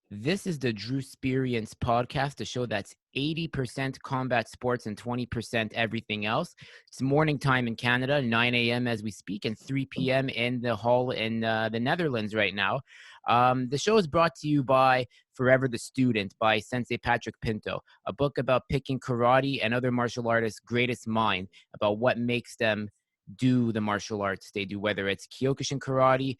This is the Drew Experience podcast, a show that's 80% combat sports and 20% everything else. It's morning time in Canada, 9 a.m. as we speak, and 3 p.m. in the hall in the Netherlands right now. The show is brought to you by Forever the Student by Sensei Patrick Pinto, a book about picking karate and other martial artists' greatest mind, about what makes them do the martial arts they do, whether it's Kyokushin karate,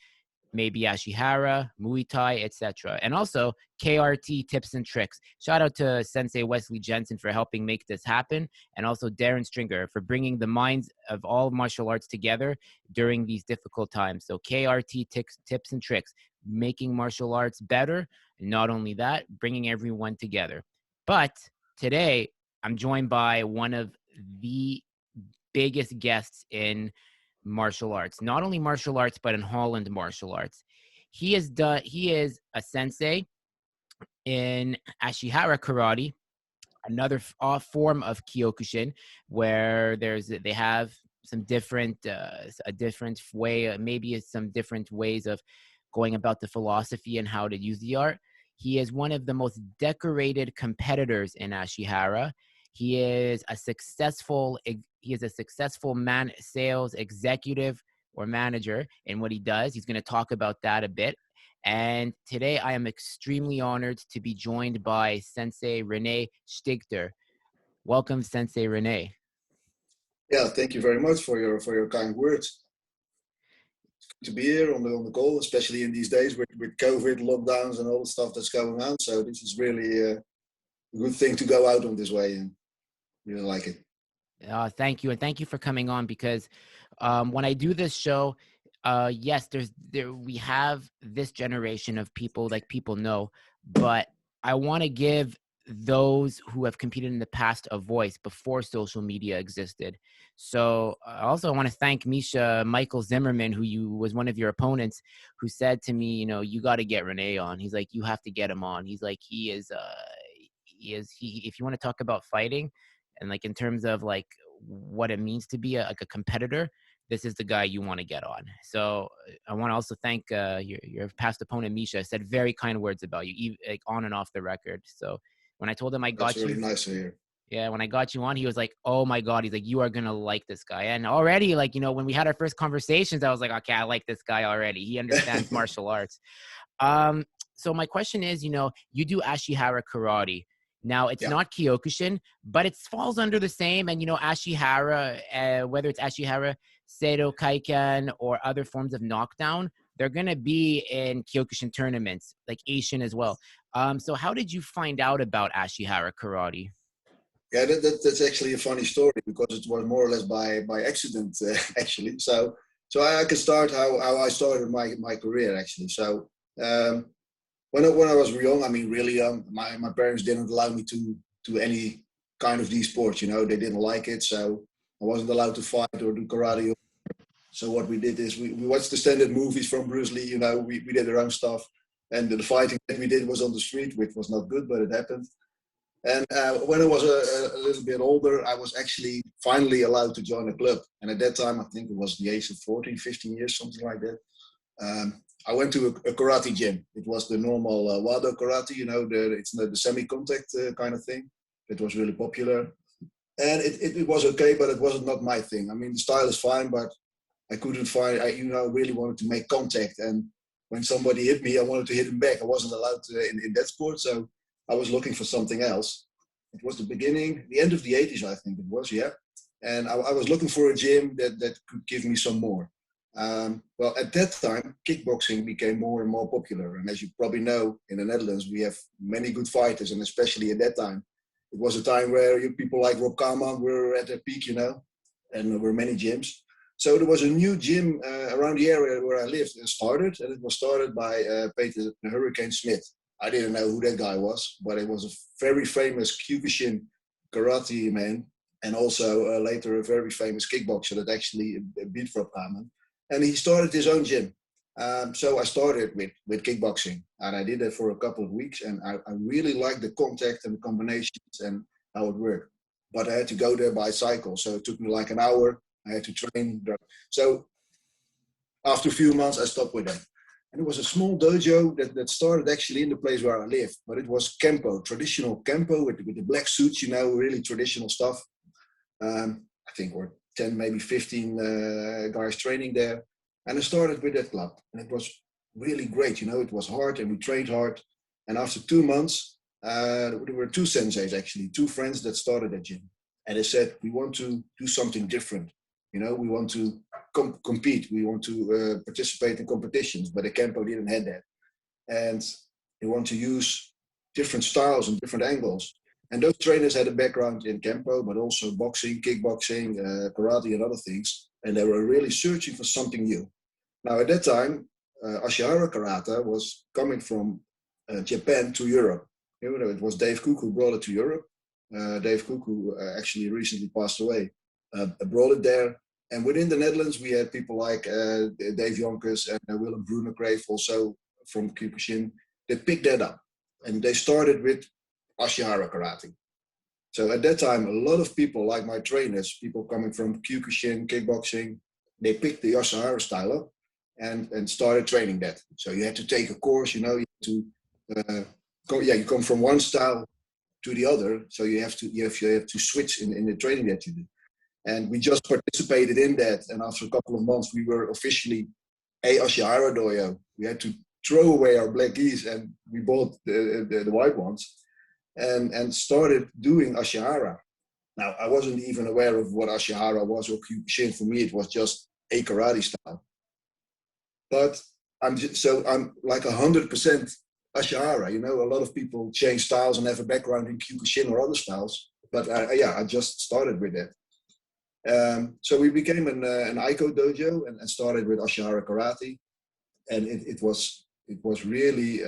maybe Ashihara, Muay Thai, etc. And also KRT tips and tricks. Shout out to Sensei Wesley Jensen for helping make this happen, and also Darren Stringer for bringing the minds of all martial arts together during these difficult times. So KRT tips and tricks, making martial arts better, and not only that, bringing everyone together. But today, I'm joined by one of the biggest guests in martial arts, not only martial arts, but in Holland martial arts. He is a sensei in Ashihara Karate, another form of Kyokushin, where they have some different, a different way, maybe some different ways of going about the philosophy and how to use the art. He is one of the most decorated competitors in Ashihara. He is a successful sales executive or manager in what he does. He's going to talk about that a bit. And today I am extremely honored to be joined by Sensei Rene Stigter. Welcome, Sensei Rene. Yeah, thank you very much for your kind words. It's good to be here on the call, especially in these days with COVID lockdowns and all the stuff that's going on. So this is really a good thing to go out on this way, and really like it. Thank you, and thank you for coming on, because when I do this show, yes, we have this generation of people, like, people know, but I want to give those who have competed in the past a voice before social media existed. So also I want to thank Michael Zimmerman, who was one of your opponents, who said to me, you got to get Rene on. He's like, you have to get him on. He's like, if you want to talk about fighting and, like, in terms of, like, what it means to be a competitor, this is the guy you want to get on. So I want to also thank your past opponent, Misha. Said very kind words about you, like, on and off the record. So when I told him I got you, that's really nice to hear. Yeah, when I got you on, he was like, oh my God. He's like, you are going to like this guy. And already, like, when we had our first conversations, I was like, okay, I like this guy already. He understands martial arts. So my question is, you do Ashihara Karate. Now, it's not Kyokushin, but it falls under the same. And, Ashihara, whether it's Ashihara, Seido Kaiken, or other forms of knockdown, they're going to be in Kyokushin tournaments, like Asian as well. So how did you find out about Ashihara Karate? Yeah, that's actually a funny story, because it was more or less by accident, actually. So I can start how I started my career, actually. So when I was young, I mean really young, my parents didn't allow me to any kind of these sports. They didn't like it, so I wasn't allowed to fight or do karate. So what we did is we watched the standard movies from Bruce Lee. We did our own stuff, and the fighting that we did was on the street, which was not good, but it happened. And when I was a little bit older, I was actually finally allowed to join a club. And at that time, I think it was the age of 14, 15 years, something like that. I went to a karate gym. It was the normal Wado karate, it's the semi-contact kind of thing. It was really popular. And it was okay, but it wasn't not my thing. I mean, the style is fine, but I couldn't find, I really wanted to make contact. And when somebody hit me, I wanted to hit him back. I wasn't allowed to in that sport, so I was looking for something else. It was the end of the 80s, I think it was, yeah. And I was looking for a gym that could give me some more. Well, at that time, kickboxing became more and more popular. And as you probably know, in the Netherlands, we have many good fighters. And especially at that time, it was a time where people like Rob Kaman were at their peak, and there were many gyms. So there was a new gym around the area where I lived and it was started by Peter the Hurricane Smith. I didn't know who that guy was, but it was a very famous Kyokushin karate man, and also later a very famous kickboxer that actually beat Rob Kaman. And he started his own gym. So I started with kickboxing, and I did that for a couple of weeks, and I really liked the contact and the combinations and how it worked. But I had to go there by cycle, so it took me like an hour. I had to train. So after a few months, I stopped with that. And it was a small dojo that started actually in the place where I lived, but it was Kempo, traditional Kempo with the black suits, you know, really traditional stuff. I think we're 10, maybe 15 guys training there. And I started with that club, and it was really great. You know, it was hard, and we trained hard. And after 2 months, there were two senseis, actually, two friends that started that gym. And they said, we want to do something different. You know, we want to compete. We want to participate in competitions, but the Kempo didn't have that. And they want to use different styles and different angles. And those trainers had a background in Kempo, but also boxing, kickboxing, karate, and other things. And they were really searching for something new. Now, at that time, Ashihara Karate was coming from Japan to Europe. You know, it was Dave Cook who brought it to Europe. Dave Cook, who actually recently passed away, brought it there. And within the Netherlands, we had people like Dave Jonkers and Willem Brunegrave, also from Kyokushin. They picked that up. And they started with Ashihara Karate. So at that time, a lot of people, like my trainers, people coming from Kyokushin, kickboxing, they picked the Ashihara style up and started training that. So you had to take a course, you know, you come from one style to the other. So you have to switch in the training that you do. And we just participated in that. And after a couple of months, we were officially a Ashihara dojo. We had to throw away our black gis, and we bought the white ones. And started doing Ashihara. Now, I wasn't even aware of what Ashihara was or Kyokushin. For me, it was just a karate style. But I'm like 100% Ashihara. You know, a lot of people change styles and have a background in Kyokushin or other styles. But I just started with that. So we became an Aiko dojo and started with Ashihara Karate. And it was really,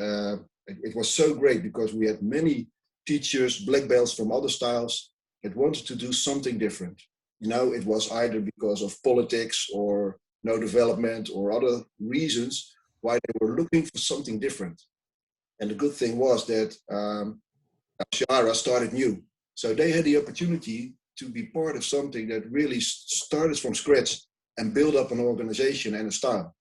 it was so great because we had many teachers, black belts from other styles that wanted to do something different. You know, it was either because of politics or no development or other reasons why they were looking for something different. And the good thing was that Ashihara started new. So they had the opportunity to be part of something that really started from scratch and build up an organization and a style.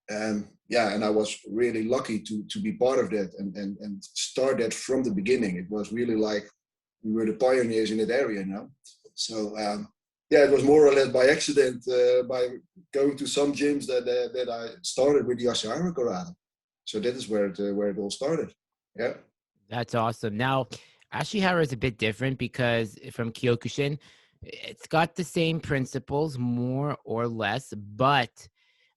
And I was really lucky to be part of that and start that from the beginning. It was really like we were the pioneers in that area, you know. So it was more or less by accident, by going to some gyms that I started with the Ashihara Karate. So that is where it all started. Yeah. That's awesome. Now, Ashihara is a bit different because from Kyokushin, it's got the same principles, more or less, but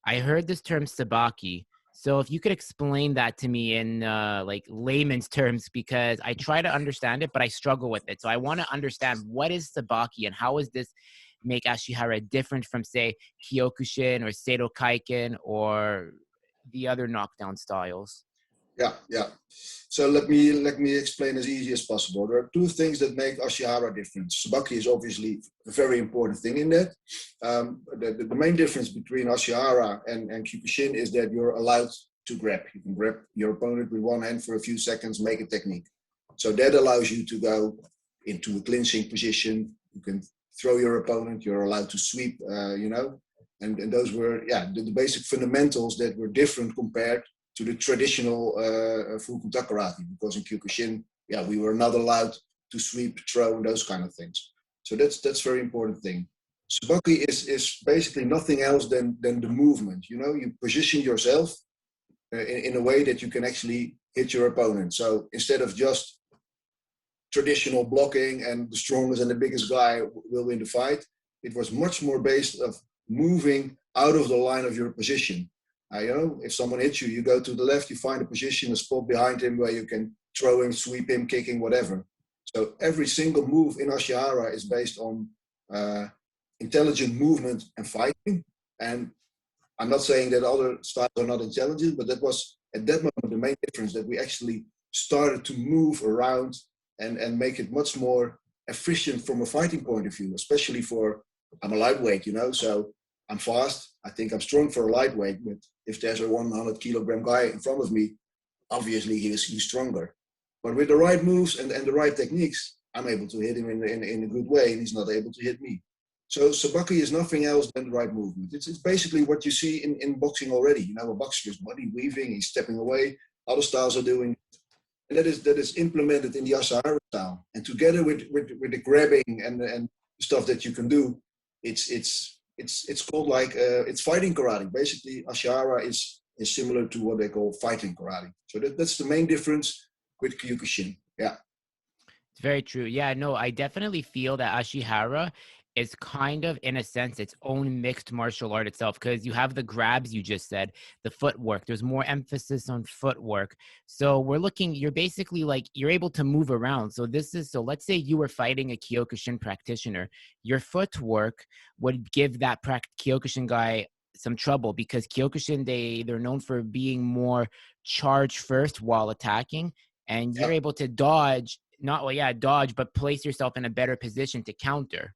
I heard this term sabaki. So if you could explain that to me in like layman's terms, because I try to understand it, but I struggle with it. So I want to understand what is sabaki and how does this make Ashihara different from, say, Kyokushin or Seito Kaiken or the other knockdown styles? Yeah. So let me explain as easy as possible. There are two things that make Ashihara different. Sabaki is obviously a very important thing in that. The main difference between Ashihara and Kyokushin is that you're allowed to grab. You can grab your opponent with one hand for a few seconds, make a technique. So that allows you to go into a clinching position. You can throw your opponent. You're allowed to sweep, you know. And those were, the basic fundamentals that were different compared to the traditional full contact karate, because in Kyokushin, we were not allowed to sweep, throw, and those kind of things. So that's a very important thing. Sabaki is basically nothing else than the movement. You know, you position yourself in a way that you can actually hit your opponent. So instead of just traditional blocking and the strongest and the biggest guy will win the fight, it was much more based of moving out of the line of your position. You know, if someone hits you, you go to the left, you find a position, a spot behind him where you can throw him, sweep him, kick him, whatever. So every single move in Ashihara is based on intelligent movement and fighting. And I'm not saying that other styles are not intelligent, but that was at that moment the main difference, that we actually started to move around and make it much more efficient from a fighting point of view, especially for, I'm a lightweight, you know, so I'm fast. I think I'm strong for a lightweight, but if there's a 100 kilogram guy in front of me, obviously he's stronger. But with the right moves and the right techniques, I'm able to hit him in a good way, and he's not able to hit me. So sabaki is nothing else than the right movement. It's basically what you see in boxing already. You know, a boxer is body weaving, he's stepping away. Other styles are doing, and that is implemented in the Ashihara style. And together with the grabbing and stuff that you can do, it's called like it's fighting karate. Basically, Ashihara is similar to what they call fighting karate. So that's the main difference with Kyokushin. Yeah. It's very true. Yeah, no, I definitely feel that Ashihara is kind of, in a sense, its own mixed martial art itself, because you have the grabs you just said, the footwork. There's more emphasis on footwork. So we're looking, you're basically like, you're able to move around. So so let's say you were fighting a Kyokushin practitioner. Your footwork would give that Kyokushin guy some trouble, because Kyokushin, they're known for being more charge first while attacking, and you're Yeah. able to dodge, not, well, yeah, dodge, but place yourself in a better position to counter.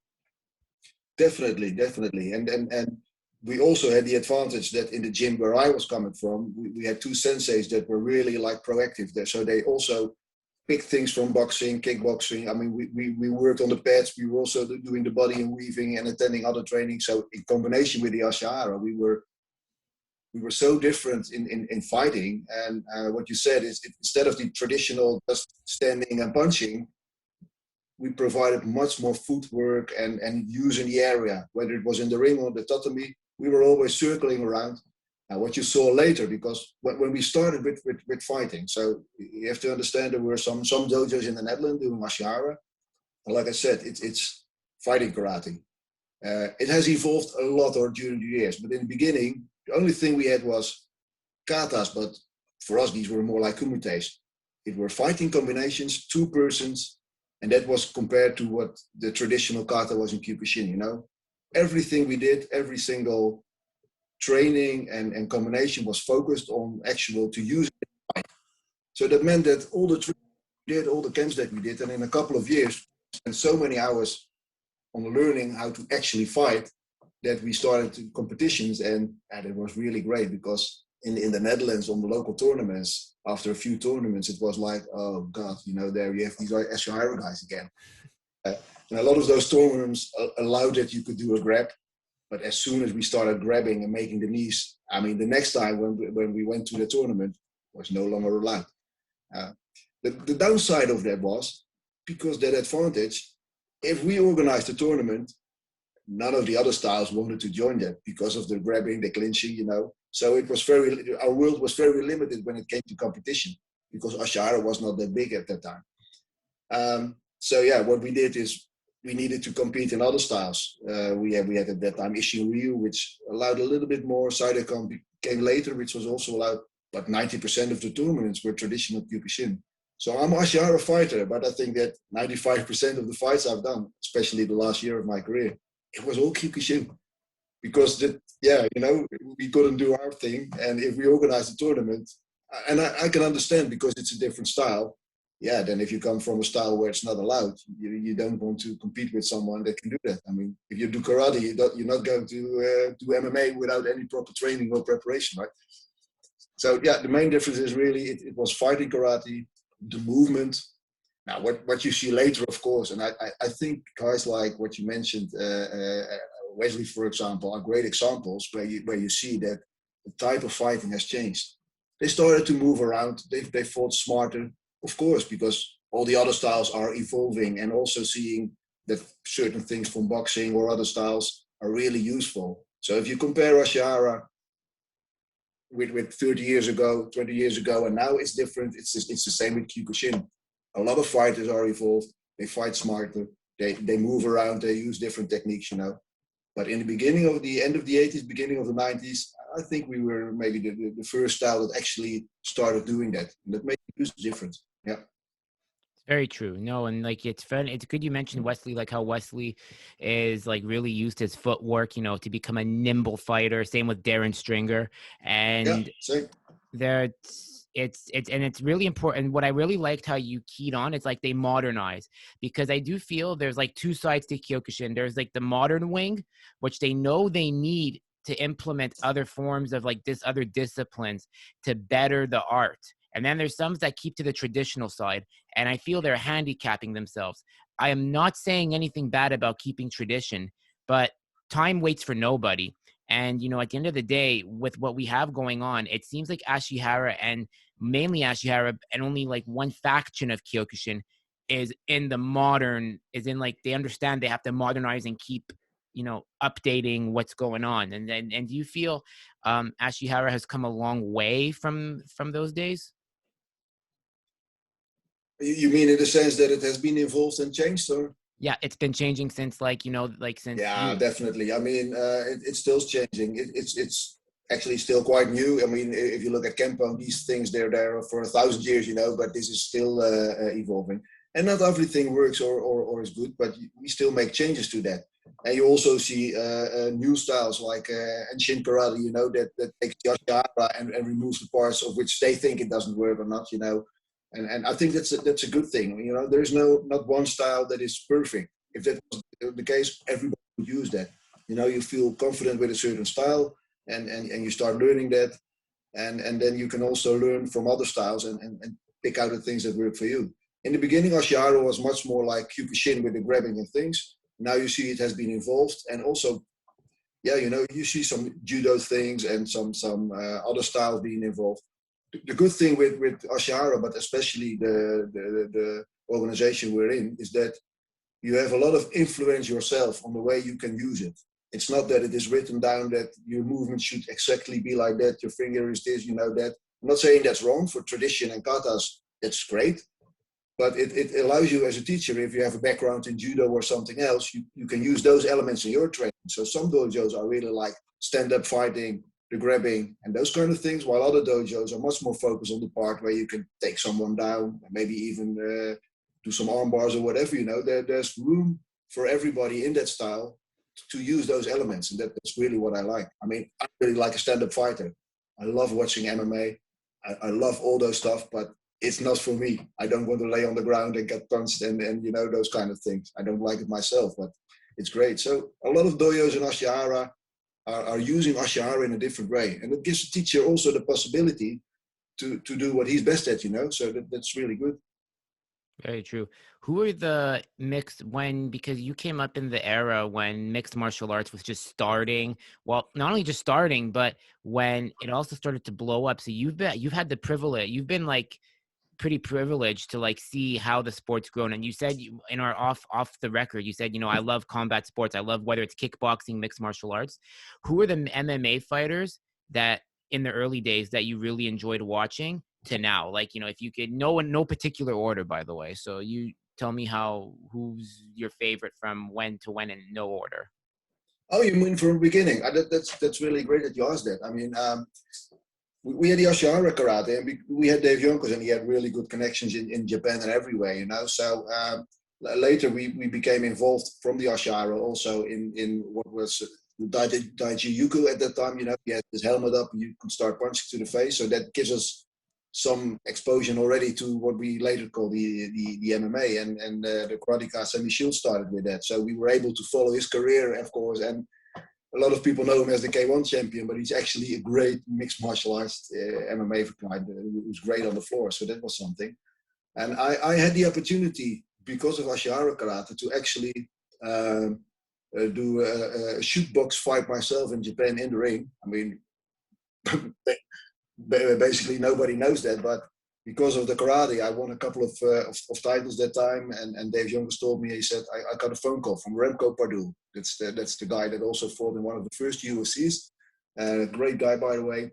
Definitely. And we also had the advantage that in the gym where I was coming from, we had two senseis that were really like proactive there. So they also picked things from boxing, kickboxing. I mean, we worked on the pads. We were also doing the body and weaving and attending other training. So in combination with the Ashihara, we were so different in fighting. And what you said is, instead of the traditional just standing and punching, we provided much more footwork and use in the area, whether it was in the ring or the tatami. We were always circling around. What you saw later, because when we started with fighting, so you have to understand there were some dojos in the Netherlands doing Ashihara. Like I said, it's fighting karate. It has evolved a lot during the years, but in the beginning, the only thing we had was katas, but for us, these were more like kumites. It were fighting combinations, two persons, and that was compared to what the traditional kata was in Kyokushin, you know. Everything we did, every single training and combination was focused on actual to use it. So that meant that all the we did, all the camps that we did, and in a couple of years, spent so many hours on learning how to actually fight that we started competitions, and it was really great, because in the Netherlands on the local tournaments, after a few tournaments, it was like, oh God, you know, there you have these Ashihara guys again. And a lot of those tournaments allowed that you could do a grab, but as soon as we started grabbing and making the knees, I mean, the next time when we went to the tournament, was no longer allowed. The downside of that was, because that advantage, if we organized a tournament, none of the other styles wanted to join that because of the grabbing, the clinching, you know. So it was our world was very limited when it came to competition, because Ashihara was not that big at that time. So yeah, what we did is we needed to compete in other styles. We had at that time Isshin Ryu, which allowed a little bit more. Saidakan came later, which was also allowed, but 90% of the tournaments were traditional Kyokushin. So I'm an Ashihara fighter, but I think that 95% of the fights I've done, especially the last year of my career, it was all Kyokushin. Because we couldn't do our thing, and if we organized a tournament, and I can understand, because it's a different style. Yeah, then if you come from a style where it's not allowed, you don't want to compete with someone that can do that. I mean, if you do karate, you're not going to do MMA without any proper training or preparation, right? So yeah, the main difference is really it was fighting karate, the movement. Now, what you see later, of course, and I think guys like what you mentioned, Wesley, for example, are great examples where you see that the type of fighting has changed. They started to move around. They fought smarter, of course, because all the other styles are evolving, and also seeing that certain things from boxing or other styles are really useful. So if you compare Ashihara with 30 years ago, 20 years ago, and now it's different. It's the same with Kyokushin. A lot of fighters are evolved. They fight smarter. They move around. They use different techniques, you know. But in the beginning of the end of the 80s, beginning of the 90s, I think we were maybe the first style that actually started doing that. And that made a huge difference. Yeah. Very true. No, and like it's fun. It's good you mentioned Wesley, like how Wesley is like really used his footwork, you know, to become a nimble fighter. Same with Darren Stringer, Yeah, and same. there it's really important. What I really liked how you keyed on, it's like they modernize, because I do feel there's like two sides to Kyokushin. There's like the modern wing, which they know they need to implement other forms of like this other disciplines to better the art. And then there's some that keep to the traditional side, and I feel they're handicapping themselves. I am not saying anything bad about keeping tradition, but time waits for nobody. And, you know, at the end of the day, with what we have going on, it seems like Ashihara, and mainly Ashihara, and only like one faction of Kyokushin is in the modern, is in like, they understand they have to modernize and keep, you know, updating what's going on. And do you feel Ashihara has come a long way from those days? You mean in the sense that it has been evolved and changed, or? Yeah, it's been changing since, like, you know, like since Yeah, you. definitely. I mean, it's still changing. It's actually still quite new. I mean, if you look at Kempo, these things they're there for 1,000 years, you know, but this is still evolving. And not everything works or is good, but we still make changes to that. And you also see new styles like Ancient Karate, you know, that takes the Ashihara and removes the parts of which they think it doesn't work or not, you know. And I think that's a good thing. You know, there's not one style that is perfect. If that was the case, everybody would use that. You know, you feel confident with a certain style, and you start learning that, and then you can also learn from other styles and pick out the things that work for you. In the beginning, Ashihara was much more like Kyokushin with the grabbing and things. Now you see it has been evolved, and also, yeah, you know, you see some judo things and some other styles being involved. The good thing with Ashihara, but especially the organization we're in, is that you have a lot of influence yourself on the way you can use it. It's not that it is written down that your movement should exactly be like that, your finger is this, you know that. I'm not saying that's wrong. For tradition and katas, that's great. But it allows you as a teacher, if you have a background in judo or something else, you can use those elements in your training. So some dojos are really like stand-up fighting, the grabbing, and those kind of things, while other dojos are much more focused on the part where you can take someone down, maybe even do some arm bars or whatever, you know. There's room for everybody in that style to use those elements, and that's really what I like. I mean, I really like a stand-up fighter. I love watching MMA. I love all those stuff, but it's not for me. I don't want to lay on the ground and get punched and you know, those kind of things. I don't like it myself, but it's great. So a lot of dojos in Ashihara are using Ashihara in a different way. And it gives the teacher also the possibility to do what he's best at, you know, so that's really good. Very true. Who are the mixed, when, because you came up in the era when mixed martial arts was just starting. Well, not only just starting, but when it also started to blow up. So you've had the privilege, you've been like pretty privileged to like see how the sport's grown. And you said, in our off the record, you said, you know, I love combat sports. I love whether it's kickboxing, mixed martial arts. Who are the MMA fighters that in the early days that you really enjoyed watching to now? Like, you know, if you could, no particular order, by the way. So you tell me who's your favorite from when to when, in no order. Oh, you mean from the beginning? That's really great that you asked that. I mean, we had the Ashihara Karate, and we had Dave Yonkers, and he had really good connections in Japan and everywhere, you know. So later we became involved from the Ashihara also in what was Daiji Yuku at that time. You know, he had his helmet up, and you could start punching to the face. So that gives us some exposure already to what we later call the MMA, and the Karateka Sammy Shields started with that. So we were able to follow his career, of course, and a lot of people know him as the K1 champion, but he's actually a great mixed martial arts MMA fighter who's great on the floor. So that was something. And I had the opportunity, because of Ashihara Karate, to actually do a shoot box fight myself in Japan in the ring. I mean, basically nobody knows that, but because of the karate, I won a couple of titles that time. And Dave Youngers told me, he said, I got a phone call from Remco Pardoel. That's the guy that also fought in one of the first UFCs. Great guy, by the way.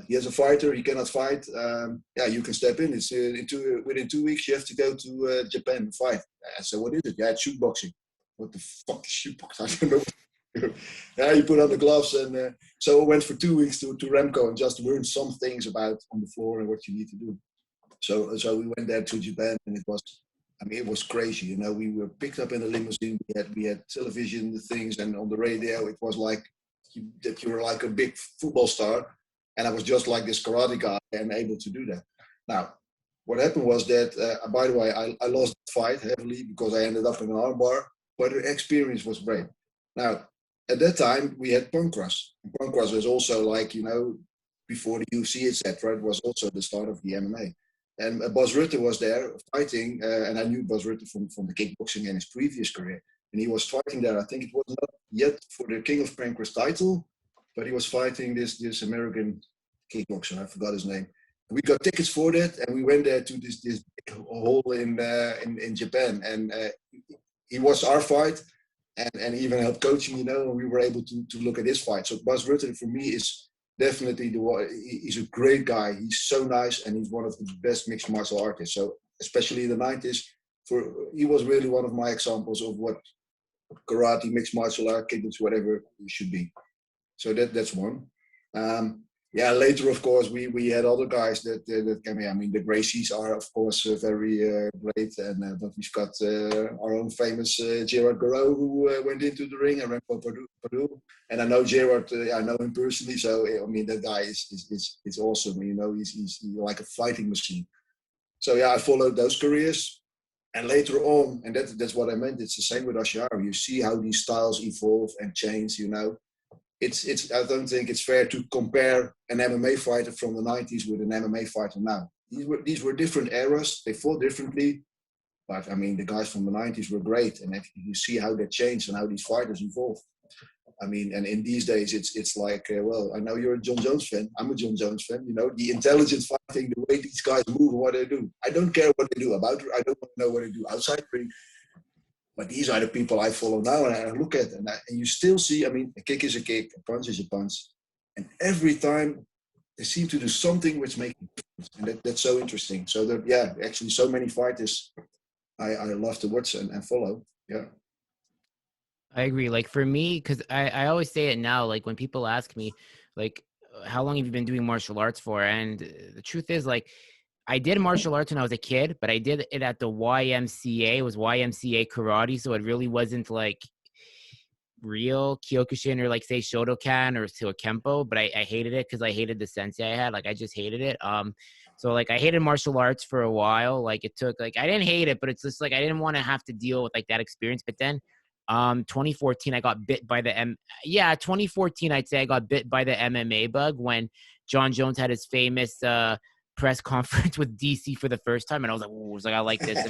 He has a fighter. He cannot fight. Yeah, you can step in. It's within 2 weeks. You have to go to Japan and fight. I said, what is it? Yeah, it's shoot boxing. What the fuck is shoot boxing? I don't know. Yeah, you put on the gloves, and so I went for 2 weeks to Remco and just learned some things about on the floor and what you need to do. So we went there to Japan, and it was crazy. You know, we were picked up in a limousine. We had television things, and on the radio, it was like that you were like a big football star, and I was just like this karate guy and able to do that. Now, what happened was that, by the way, I lost the fight heavily because I ended up in an armbar, but the experience was great. Now, at that time, we had Pancras. Pancras was also like, you know, before the UFC, etc. It was also the start of the MMA. And Bas Rutte was there fighting, and I knew Bas Rutte from the kickboxing in his previous career. And he was fighting there, I think it was not yet for the King of Pancras title, but he was fighting this American kickboxer. I forgot his name. We got tickets for that, and we went there to this hall in Japan, and he watched our fight, and even helped coaching, and we were able to look at his fight. So Bas Rutten for me is definitely he's a great guy. He's so nice, and he's one of the best mixed martial artists. So especially in the 90s, he was really one of my examples of what karate, mixed martial art, kickboxing, whatever it should be. So that's one. Later, of course, we had other guys that came in. I mean, the Gracies are, of course, very great. But we've got our own famous Gerard Garreau, who went into the ring, and Remco Padu. And I know Gerard, I know him personally. So, I mean, that guy is awesome. He's like a fighting machine. So, yeah, I followed those careers. And later on, and that's what I meant, it's the same with Ashihara. You see how these styles evolve and change, I don't think it's fair to compare an MMA fighter from the 90s with an MMA fighter now. These were different eras. They fought differently. But, I mean, the guys from the 90s were great. And you see how they changed and how these fighters evolved. I mean, and in these days, it's like, I know you're a John Jones fan. I'm a John Jones fan. The intelligent fighting, the way these guys move and what they do. I don't care what they do I don't want to know what they do outside the ring. But these are the people I follow now, and I look at, and you still see, I mean, a kick is a kick, a punch is a punch. And every time they seem to do something which makes a difference. And that's so interesting. So, actually so many fighters I love to watch and follow. Yeah. I agree. Like for me, because I always say it now, like when people ask me, like, how long have you been doing martial arts for? And the truth is, like, I did martial arts when I was a kid, but I did it at the YMCA. It was YMCA karate, so it really wasn't like real Kyokushin or like say Shotokan or to a Kempo. But I hated it because I hated the sensei I had. Like I just hated it. So like I hated martial arts for a while. Like it took like I didn't hate it, but it's just like I didn't want to have to deal with like that experience. But then 2014 I got bit by the 2014 I'd say I got bit by the MMA bug when John Jones had his famous press conference with DC for the first time, and I was like, I like this.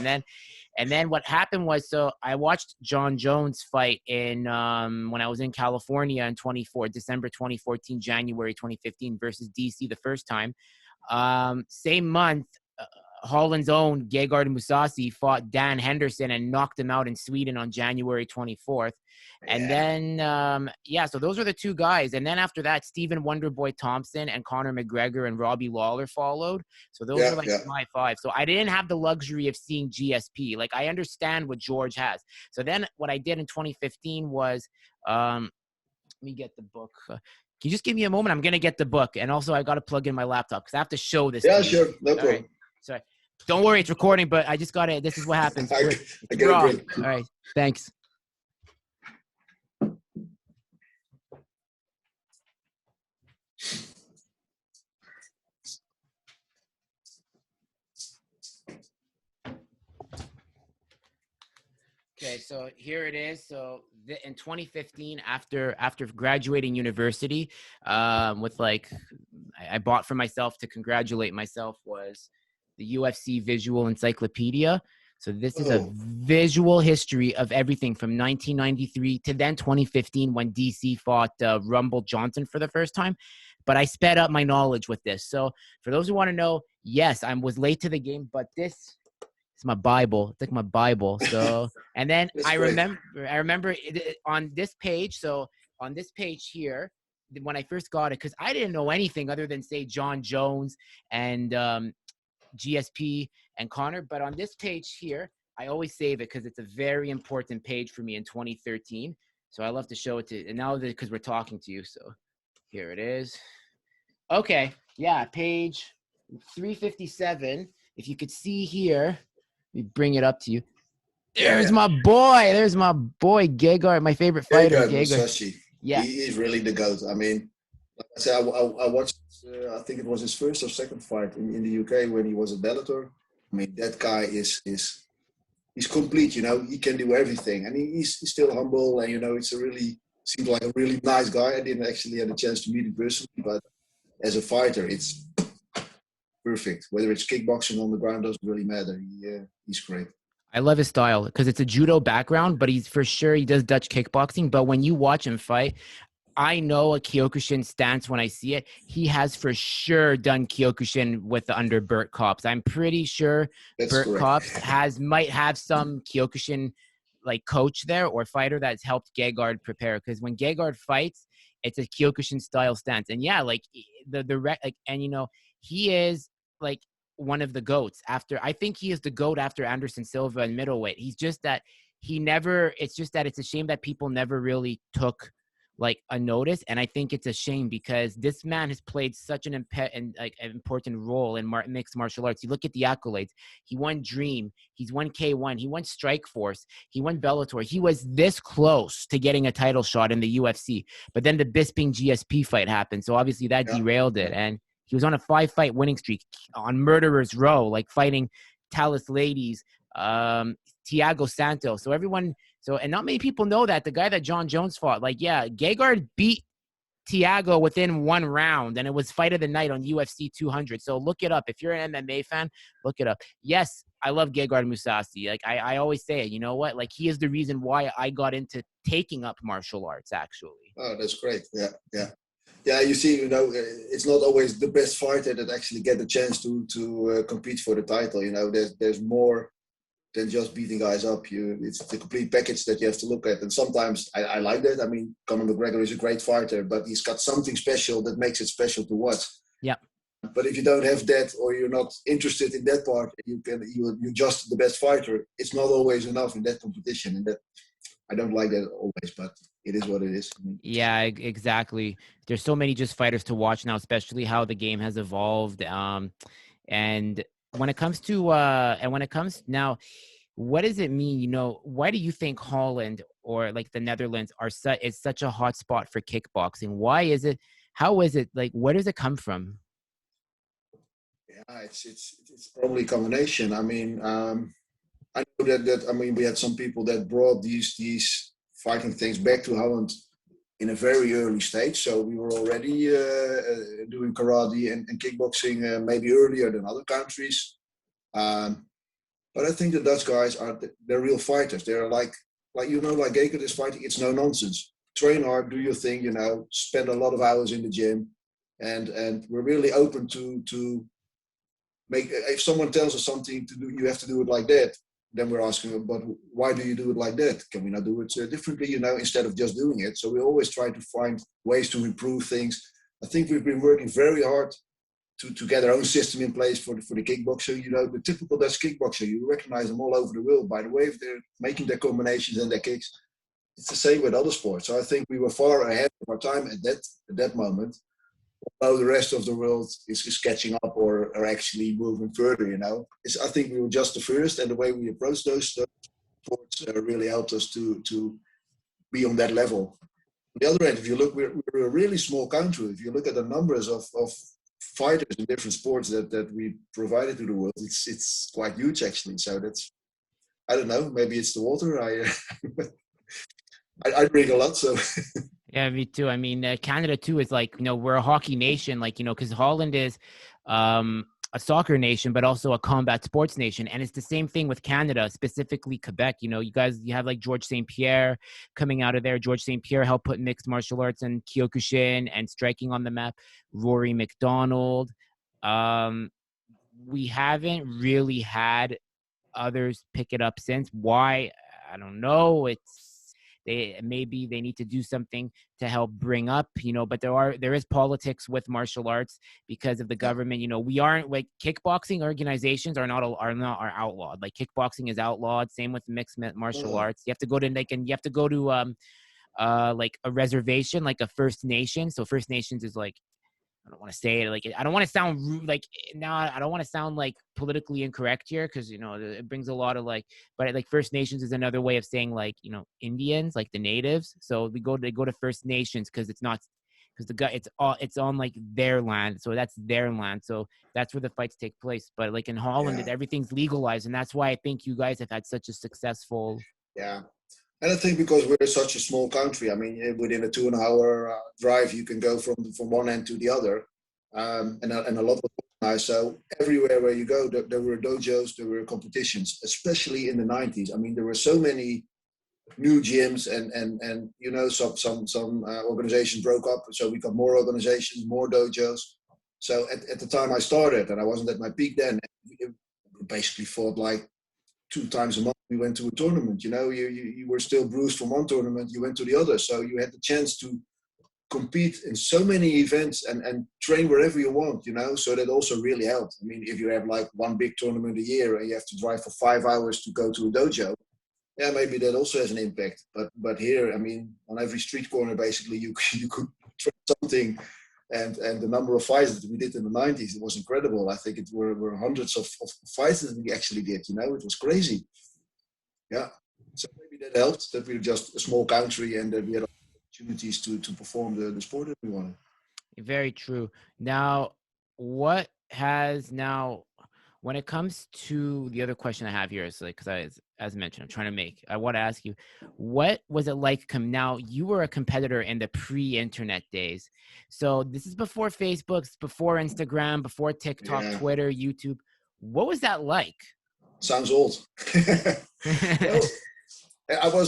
And then what happened was, so I watched John Jones fight in when I was in California in December 2014, January 2015 versus DC the first time. Same month, Holland's own Gegard Mousasi fought Dan Henderson and knocked him out in Sweden on January 24th. And then, so those are the two guys. And then after that, Stephen Wonderboy Thompson and Conor McGregor and Robbie Lawler followed. So those are like my five. So I didn't have the luxury of seeing GSP. Like I understand what George has. So then what I did in 2015 was, let me get the book. Can you just give me a moment? I'm going to get the book. And also I got to plug in my laptop because I have to show this. Yeah, sure. No problem. Right. Sorry. Don't worry, it's recording, but I just got it. This is what happens. I get raw. a break. All right. Thanks. Okay, so here it is. So in 2015, after graduating university, with like I bought for myself to congratulate myself was the UFC Visual Encyclopedia. So this is a visual history of everything from 1993 to then 2015 when DC fought Rumble Johnson for the first time. But I sped up my knowledge with this. So for those who want to know, yes, I was late to the game, but this is my Bible. It's like my Bible. So, and then I remember on this page. So on this page here, when I first got it, because I didn't know anything other than say John Jones and GSP and Connor. But on this page here, I always save it because it's a very important page for me in 2013. So I love to show it to, and now because we're talking to you. So here it is. Okay. Yeah. Page 357. If you could see here, let me bring it up to you. There's my boy. There's my boy, Gegard, my favorite fighter, Gegard. Yeah. He is really the GOAT. I mean, like I said, I watched, I think it was his first or second fight in the UK when he was a Bellator. I mean, that guy is he's complete, he can do everything. And he's still humble and, seems like a really nice guy. I didn't actually have a chance to meet him personally, but as a fighter, it's perfect. Whether it's kickboxing on the ground doesn't really matter. He's great. I love his style because it's a judo background, but he's for sure he does Dutch kickboxing. But when you watch him fight, I know a Kyokushin stance when I see it. He has for sure done Kyokushin with under Bert Kops. I'm pretty sure That's Bert correct. Kops might have some Kyokushin like coach there or fighter that's helped Gegard prepare. Because when Gegard fights, it's a Kyokushin style stance. And yeah, like and he is like one of the goats after. I think he is the goat after Anderson Silva in middleweight. He's just that he never. It's just that it's a shame that people never really took like a notice, and I think it's a shame because this man has played such an important role in mixed martial arts. You look at the accolades. He won Dream, he's won K1, he won Strike Force, he won Bellator. He was this close to getting a title shot in the UFC, but then the Bisping GSP fight happened, so obviously that derailed it. And he was on a 5-fight winning streak on Murderer's Row, like fighting Talis Ladies, Thiago Santos. And not many people know that the guy that John Jones fought, like, yeah, Gegard beat Thiago within one round, and it was fight of the night on UFC 200. So look it up. If you're an MMA fan, look it up. Yes, I love Gegard Mousasi. Like, I always say it, you know what? Like, he is the reason why I got into taking up martial arts, actually. Oh, that's great. Yeah, yeah. Yeah, you see, it's not always the best fighter that actually get the chance to compete for the title. There's more than just beating guys up. It's the complete package that you have to look at. And sometimes I like that. I mean, Conor McGregor is a great fighter, but he's got something special that makes it special to watch. Yeah. But if you don't have that, or you're not interested in that part, you're just the best fighter. It's not always enough in that competition, and that I don't like that always, but it is what it is. Yeah, exactly. There's so many just fighters to watch now, especially how the game has evolved. And when it comes now, what does it mean? Why do you think Holland or like the Netherlands is such a hot spot for kickboxing? Why is it? How is it? Like, where does it come from? Yeah, it's probably a combination. I mean, I know that we had some people that brought these fighting things back to Holland in a very early stage. So we were already doing karate and kickboxing maybe earlier than other countries. But I think the Dutch guys they're real fighters. They're like Gekert is fighting. It's no nonsense. Train hard, do your thing. Spend a lot of hours in the gym, and we're really open to make. If someone tells us something to do, you have to do it like that. Then we're asking, but why do you do it like that? Can we not do it differently? Instead of just doing it. So we always try to find ways to improve things. I think we've been working very hard to get our own system in place for the kickboxer. The typical Dutch kickboxer, you recognize them all over the world. By the way, if they're making their combinations and their kicks, it's the same with other sports. So I think we were far ahead of our time at that moment. Although the rest of the world is catching up or actually moving further, I think we were just the first, and the way we approached those sports really helped us to be on that level. On the other hand, if you look, we're a really small country. If you look at the numbers of fighters in different sports that we provided to the world, it's quite huge actually. So that's, I don't know, maybe it's the water. I drink a lot, so. Yeah, me too. I mean, Canada too is like, we're a hockey nation, like, because Holland is a soccer nation, but also a combat sports nation. And it's the same thing with Canada, specifically Quebec. You have like George St. Pierre coming out of there. George St. Pierre helped put mixed martial arts and Kyokushin and striking on the map. Rory McDonald. We haven't really had others pick it up since. Why? I don't know. Maybe they need to do something to help bring up, but there is politics with martial arts because of the government. We aren't like kickboxing organizations are outlawed. Like kickboxing is outlawed. Same with mixed martial arts. You have to go to like a reservation, like a First Nation. So First Nations is like, I don't want to say it like, I don't want to sound rude, like now I don't want to sound like politically incorrect here because it brings a lot of like, but like First Nations is another way of saying like Indians, like the natives. So they go to First Nations because it's not, because it's on like their land, so that's their land, so that's where the fights take place. But like in Holland, everything's legalized, and that's why I think you guys have had such a successful. Yeah. And I think because we're such a small country, I mean, within a 2.5 hour drive, you can go from one end to the other. And a lot of So everywhere where you go, there were dojos, there were competitions, especially in the 90s. I mean, there were so many new gyms and you know, some organizations broke up. So we got more organizations, more dojos. So at the time I started, and I wasn't at my peak then, we basically fought like 2 times a month. We went to a tournament, you know, you were still bruised from one tournament, you went to the other. So you had the chance to compete in so many events and train wherever you want, you know, so that also really helped. I mean, if you have like one big tournament a year and you have to drive for 5 hours to go to a dojo, yeah, maybe that also has an impact. But here, I mean, on every street corner, basically, you could train something. And the number of fights that we did in the 90s, it was incredible. I think it were hundreds of fights that we actually did, you know, it was crazy. Yeah. So maybe that helped, that we're just a small country and that we had opportunities to perform the sport that we wanted. Very true. Now, what has now, when it comes to the other question I have here is like, because as mentioned, I want to ask you, what was it like? Now, you were a competitor in the pre-internet days. So this is before Facebook, before Instagram, before TikTok, Yeah. Twitter, YouTube. What was that like? Sounds old. Well,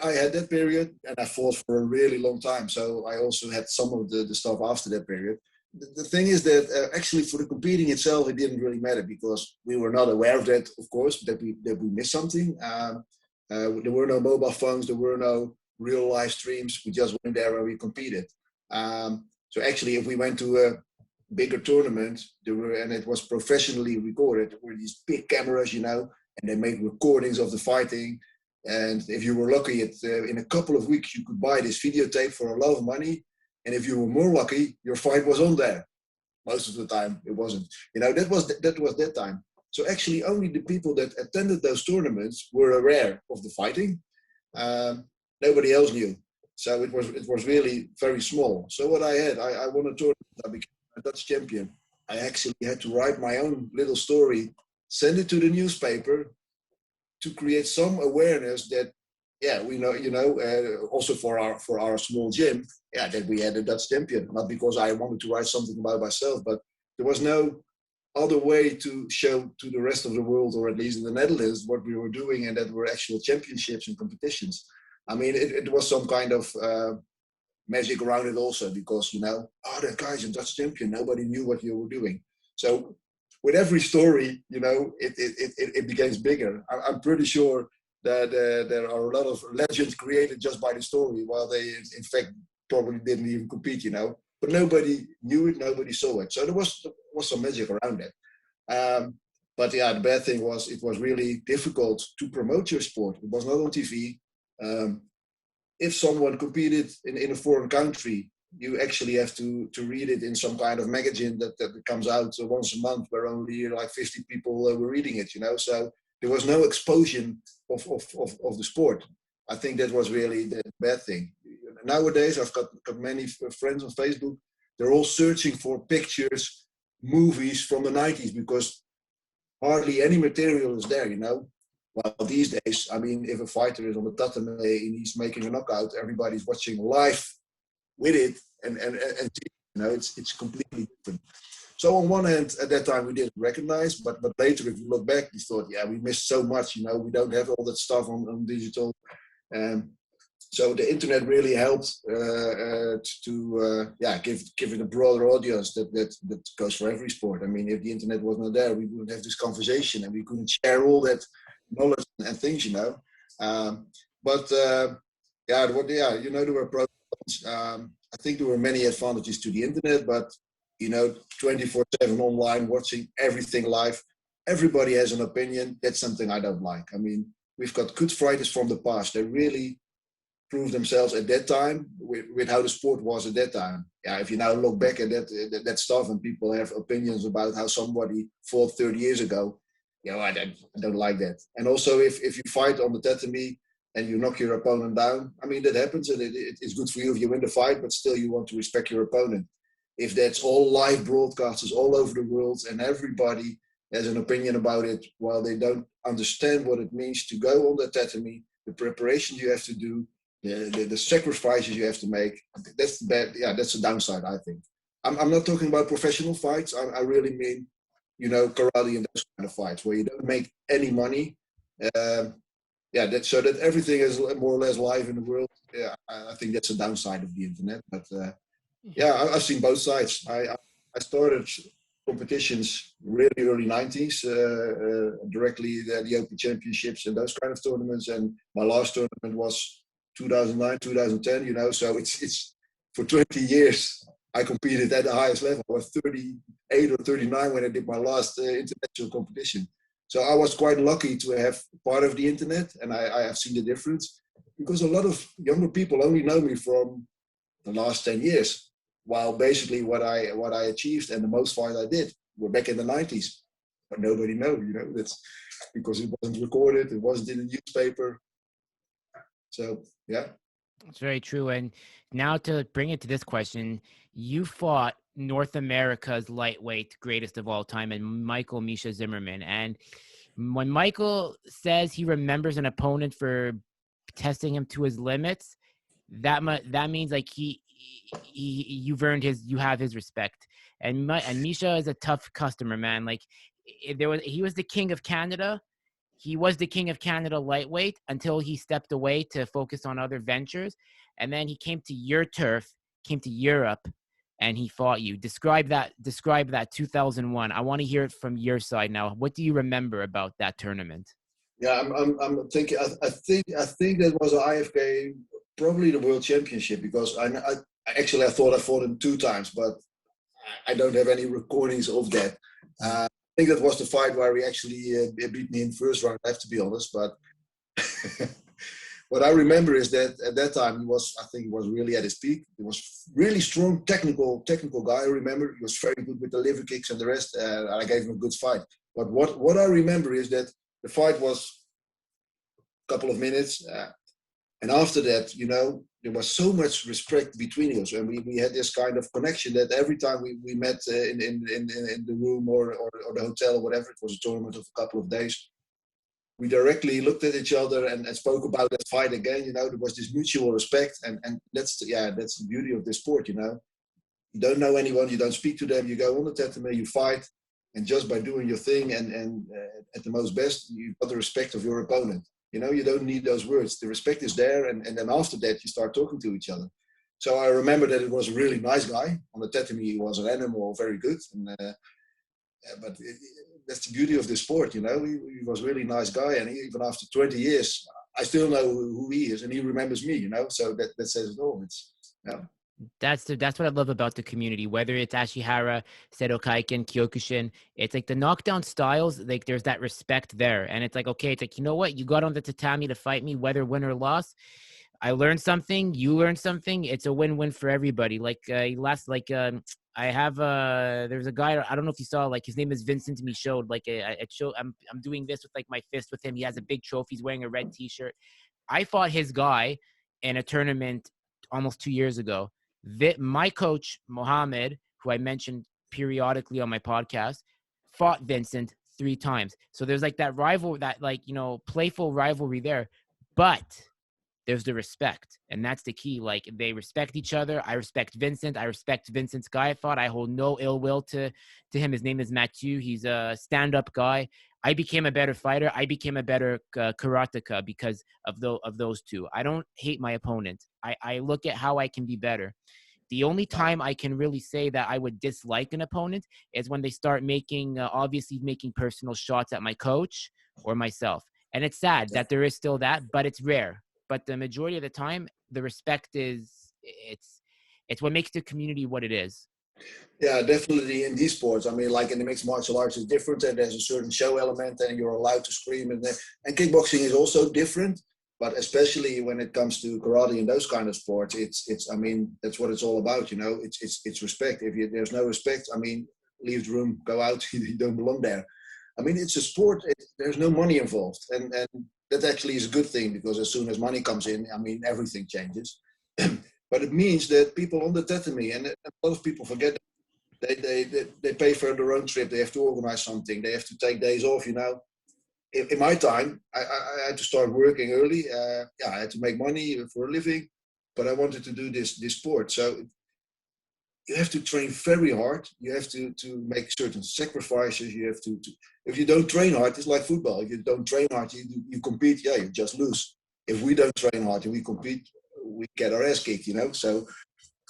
I had that period and I fought for a really long time. So I also had some of the stuff after that period. The thing is that actually for the competing itself, it didn't really matter because we were not aware of that, of course, that we missed something. There were no mobile phones, there were no real live streams. We just went there and we competed. So actually, if we went to a bigger tournament, and it was professionally recorded, there were these big cameras, you know, and they made recordings of the fighting. And if you were lucky, in a couple of weeks, you could buy this videotape for a lot of money. And if you were more lucky, your fight was on there. Most of the time, it wasn't. You know, that was that time. So actually, only the people that attended those tournaments were aware of the fighting. Nobody else knew. So it was really very small. So what I won a tournament. I became a Dutch champion. I actually had to write my own little story, send it to the newspaper, to create some awareness that, yeah, we know, you know, also for our small gym, yeah, that we had a Dutch champion. Not because I wanted to write something about myself, but there was no other way to show to the rest of the world, or at least in the Netherlands, what we were doing, and that were actual championships and competitions. I mean, it was some kind of magic around it also, because, you know, oh, that guy's a Dutch champion. Nobody knew what you were doing. So with every story, you know, it becomes bigger. I'm pretty sure that there are a lot of legends created just by the story, while they, in fact, probably didn't even compete, you know. But nobody knew it, nobody saw it. So there was some magic around that. But yeah, the bad thing was it was really difficult to promote your sport. It was not on TV. If someone competed in a foreign country, you actually have to read it in some kind of magazine that comes out once a month, where only like 50 people were reading it, you know. So there was no exposure of the sport. I think that was really the bad thing. Nowadays, I've got many friends on Facebook. They're all searching for pictures, movies from the 90s, because hardly any material is there, you know. Well, these days, I mean, if a fighter is on the tatame and he's making a knockout, everybody's watching live with it, and you know, it's completely different. So on one hand, at that time we didn't recognize, but later, if you look back, we thought, yeah, we missed so much. You know, we don't have all that stuff on digital, so the internet really helped to give it a broader audience that goes for every sport. I mean, if the internet was not there, we wouldn't have this conversation, and we couldn't share all that knowledge and things, you know. You know, there were pros. I think there were many advantages to the internet, but, you know, 24/7 online, watching everything live, everybody has an opinion. That's something I don't like. I mean, we've got good fighters from the past. They really proved themselves at that time with how the sport was at that time. Yeah, if you now look back at that stuff and people have opinions about how somebody fought 30 years ago, you know, I don't like that. And also, if you fight on the tatami and you knock your opponent down, I mean, that happens, and it's good for you if you win the fight, but still you want to respect your opponent. If that's all live broadcasters all over the world and everybody has an opinion about it, while they don't understand what it means to go on the tatami, the preparation you have to do, the sacrifices you have to make, that's the bad. Yeah, that's the downside, I think. I'm not talking about professional fights. I really mean, karate and those kind of fights where you don't make any money. Um, yeah, so that everything is more or less live in the world. Yeah, I think that's a downside of the internet. But yeah, I've seen both sides. I started competitions really early 90s, directly the Open Championships and those kind of tournaments. And my last tournament was 2009, 2010. So it's for 20 years I competed at the highest level. I was 38 or 39 when I did my last international competition. So I was quite lucky to have part of the internet, and I have seen the difference, because a lot of younger people only know me from the last 10 years, while basically what I achieved and the most fight I did were back in the 90s. But nobody knows, that's because it wasn't recorded, it wasn't in the newspaper. So, yeah. It's very true. And now to bring it to this question, you fought North America's lightweight greatest of all time, and Michael Misha Zimmerman. And when Michael says he remembers an opponent for testing him to his limits, that means like you have his respect. And Misha is a tough customer, man. Like he was the king of Canada. He was the king of Canada lightweight until he stepped away to focus on other ventures. And then he came to your turf, came to Europe, and he fought you. Describe that 2001. I want to hear it from your side now. What do you remember about that tournament? Yeah, I'm thinking. I think that was an IFK, probably the World Championship, because I thought I fought him 2 times, but I don't have any recordings of that. I think that was the fight where he actually beat me in first round. I have to be honest, but what I remember is that at that time I think he was really at his peak. He was really strong, technical guy. I remember he was very good with the liver kicks and the rest. And I gave him a good fight. But what I remember is that the fight was a couple of minutes, and after that, there was so much respect between us, and we had this kind of connection that every time we met in the room or the hotel or whatever, it was a tournament of a couple of days, we directly looked at each other and spoke about that fight again. There was this mutual respect, and that's the beauty of this sport. You don't know anyone, you don't speak to them, you go on the tatami, you fight, and just by doing your thing and at the most best, you've got the respect of your opponent. You don't need those words. The respect is there, and then after that, you start talking to each other. So I remember that it was a really nice guy. On the tatami, he was an animal, very good. But that's the beauty of this sport, He was a really nice guy, and even after 20 years, I still know who he is, and he remembers me, So that says it all. That's what I love about the community, whether it's Ashihara, Seto-Kaiken, Kyokushin. It's like the knockdown styles, like there's that respect there. And it's like, okay, it's like, you know what? You got on the tatami to fight me, whether win or loss. I learned something, you learned something. It's a win-win for everybody. Like I have there's a guy, I don't know if you saw, like his name is Vincent Michaud. Like I'm doing this with like my fist with him. He has a big trophy. He's wearing a red t-shirt. I fought his guy in a tournament almost 2 years ago. My coach, Mohammed, who I mentioned periodically on my podcast, fought Vincent 3 times. So there's like that playful rivalry there. But there's the respect, and that's the key. Like they respect each other. I respect Vincent. I respect Vincent's guy I fought. I hold no ill will to him. His name is Mathieu. He's a stand-up guy. I became a better fighter. I became a better karateka because of those two. I don't hate my opponent. I look at how I can be better. The only time I can really say that I would dislike an opponent is when they start obviously making personal shots at my coach or myself. And it's sad that there is still that, but it's rare. But the majority of the time, the respect it's what makes the community what it is. Yeah, definitely in these sports. I mean, like in the mixed martial arts, it's different, and there's a certain show element, and you're allowed to scream. And kickboxing is also different, but especially when it comes to karate and those kind of sports, it's. I mean, that's what it's all about. It's respect. If there's no respect, I mean, leave the room, go out. You don't belong there. I mean, it's a sport. There's no money involved, and that actually is a good thing, because as soon as money comes in, I mean, everything changes. But it means that people on the tatami, and a lot of people forget, they pay for their own trip. They have to organize something. They have to take days off. In my time, I had to start working early. I had to make money for a living, but I wanted to do this sport. So you have to train very hard. You have to make certain sacrifices. You have to if you don't train hard, it's like football. If you don't train hard, you compete. Yeah, you just lose. If we don't train hard and we compete, we get our ass kicked. So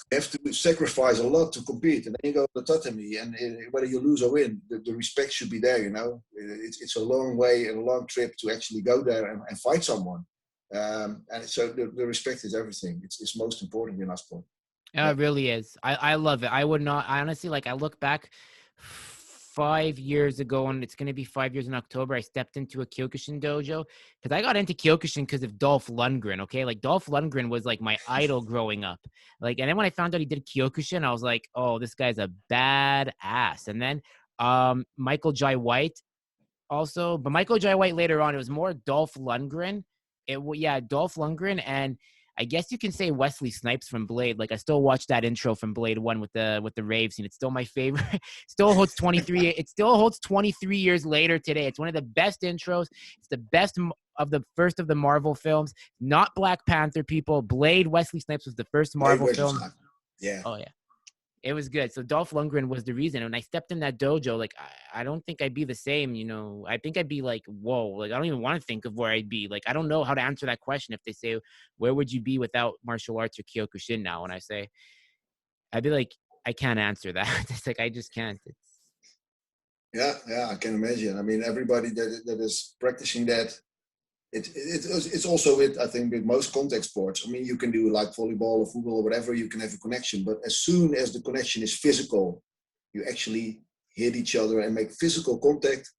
you have to sacrifice a lot to compete. And then you go to the tatami, and whether you lose or win, the respect should be there. It's a long way and a long trip to actually go there and fight someone. And so the respect is everything. It's most important in our sport. Yeah, it really is. I love it. I would not, I honestly, like, I look back 5 years ago, and it's going to be 5 years in October. I stepped into a Kyokushin dojo because I got into Kyokushin because of Dolph Lundgren. Okay. Like, Dolph Lundgren was like my idol growing up. Like, and then when I found out he did Kyokushin, I was like, oh, this guy's a bad ass. And then, Michael Jai White also, but Michael Jai White later on, it was more Dolph Lundgren. Yeah, Dolph Lundgren, and I guess you can say Wesley Snipes from Blade. Like, I still watch that intro from Blade 1 with the rave scene. It's still my favorite. Still holds 23. It still holds 23 years later today. It's one of the best intros. It's the best of the first of the Marvel films. Not Black Panther, people. Blade, Wesley Snipes was the first Marvel film. Yeah. Oh yeah. It was good. So Dolph Lundgren was the reason. When I stepped in that dojo, like, I don't think I'd be the same, I think I'd be like, whoa, like, I don't even want to think of where I'd be. Like, I don't know how to answer that question. If they say, where would you be without martial arts or Kyokushin now? And I say, I'd be like, I can't answer that. It's like, I just can't. Yeah, I can imagine. I mean, everybody that is practicing that, it's also I think with most contact sports. I mean, you can do like volleyball or football or whatever, you can have a connection. But as soon as the connection is physical, you actually hit each other and make physical contact.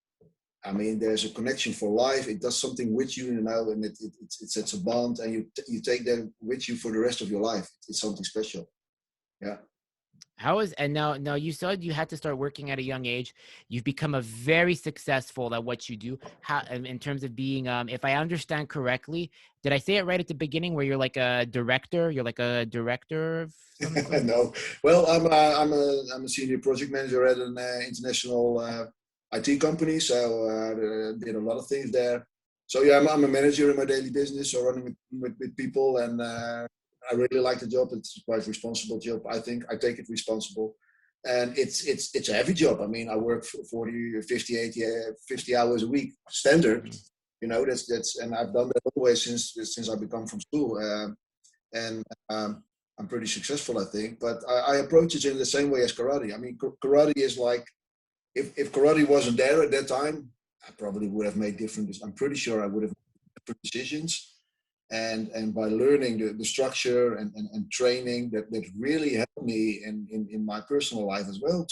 I mean, there's a connection for life. It does something with you, and it sets a bond, and you take that with you for the rest of your life. It's something special. Yeah. And now you said you had to start working at a young age. You've become a very successful at what you do. How, in terms of being, if I understand correctly, did I say it right at the beginning where you're like a director? You're like a director of something? No. Well, I'm a senior project manager at an international IT company. So did a lot of things there. So yeah, I'm a manager in my daily business, so running with people, and I really like the job. It's quite a responsible job. I think I take it responsible, and it's a heavy job. I mean, I work for 40, 50, 80, 50 hours a week standard. That's and I've done that always since I become from school, and I'm pretty successful, I think. But I approach it in the same way as karate. I mean, karate is like, if karate wasn't there at that time, I probably would have made different. I'm pretty sure I would have made different decisions. And by learning the structure and training, that really helped me in my personal life as well.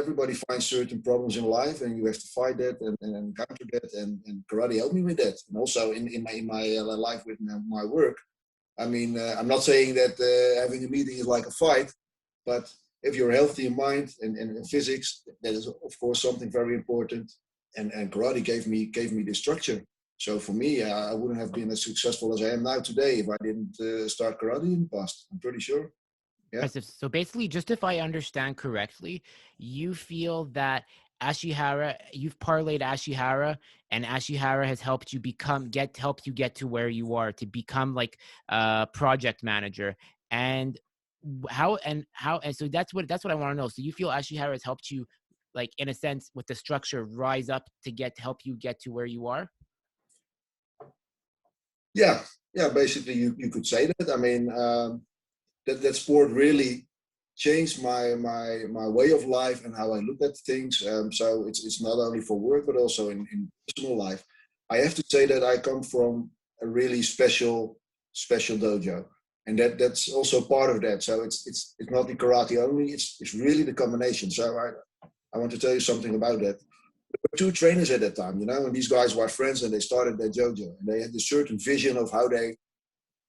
Everybody finds certain problems in life, and you have to fight that and counter that. And karate helped me with that. And also in my life with my work. I mean, I'm not saying that having a meeting is like a fight, but if you're healthy in mind and physics, that is of course something very important. And karate gave me the structure. So for me, I wouldn't have been as successful as I am now today if I didn't start karate in the past. I'm pretty sure. Yeah. So basically, just if I understand correctly, you feel that you've parlayed Ashihara, and Ashihara has helped you helped you get to where you are, to become like a project manager. And so that's what I want to know. So you feel Ashihara has helped you, like, in a sense, with the structure, rise up to help you get to where you are? Yeah, basically you could say that. I mean, that sport really changed my way of life and how I look at things. So it's not only for work but also in personal life. I have to say that I come from a really special dojo, and that's also part of that. So it's not the karate only. It's really the combination. So I want to tell you something about that. There were two trainers at that time, and these guys were friends, and they started their dojo, and they had a certain vision of how they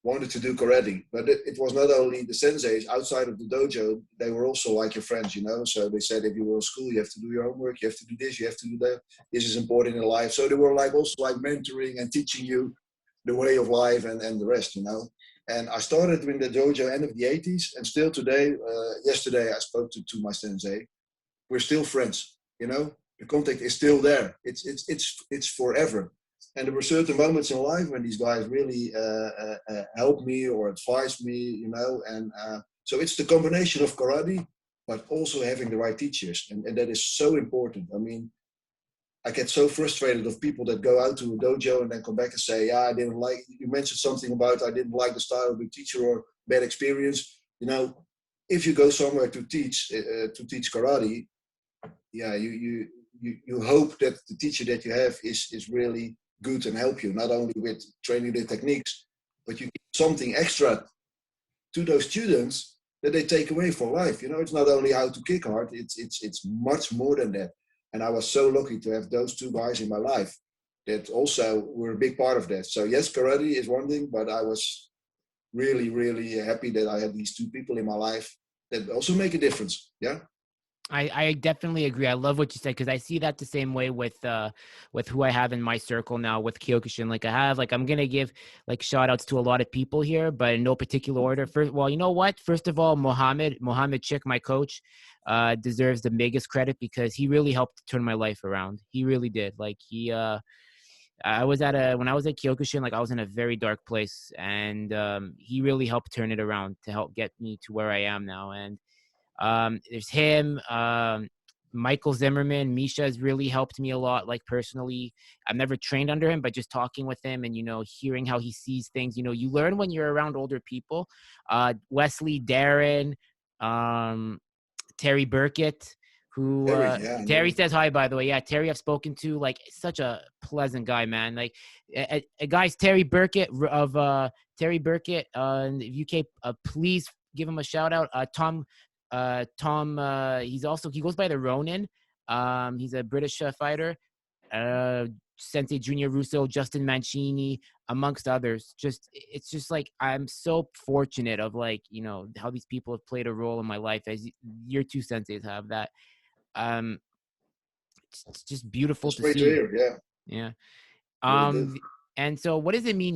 wanted to do karate. But it was not only the senseis outside of the dojo, they were also like your friends, So they said, if you were in school, you have to do your homework, you have to do this, you have to do that. This is important in life. So they were also mentoring and teaching you the way of life and the rest, And I started in the dojo end of the 80s, and still today, yesterday I spoke to my sensei. We're still friends, The contact is still there. It's forever. And there were certain moments in life when these guys really helped me or advised me, And So it's the combination of karate, but also having the right teachers. And that is so important. I mean, I get so frustrated of people that go out to a dojo and then come back and say, yeah, I didn't like, you mentioned something about I didn't like the style of the teacher or bad experience. You know, if you go somewhere to teach karate, yeah, you hope that the teacher that you have is really good and help you, not only with training the techniques, but you give something extra to those students that they take away for life. You know, it's not only how to kick hard, it's much more than that. And I was so lucky to have those two guys in my life that also were a big part of that. So yes, karate is one thing, but I was really, really happy that I had these two people in my life that also make a difference. Yeah. I definitely agree. I love what you said, because I see that the same way with who I have in my circle now with Kyokushin. Like I'm gonna give like shout outs to a lot of people here, but in no particular order. First, well, you know what? First of all, Mohammed Chick, my coach, deserves the biggest credit, because he really helped turn my life around. He really did. Like I was when I was at Kyokushin, like I was in a very dark place, and he really helped turn it around to help get me to where I am now. And there's him, Michael Zimmerman. Misha has really helped me a lot, like personally. I've never trained under him, but just talking with him and, hearing how he sees things, you learn when you're around older people. Wesley, Darren, Terry Burkett, who Yeah, Terry says hi, by the way. Yeah, Terry I've spoken to, like such a pleasant guy, man. Like guys, Terry Burkett of Terry Burkett in the UK, please give him a shout out. Tom, he goes by the Ronin. He's a British fighter. Sensei Junior Russo, Justin Mancini, amongst others. It's just like I'm so fortunate of how these people have played a role in my life, as your two senseis have. That it's just beautiful it's to great to see. hear. Yeah, Yeah. really good. And so what does it mean?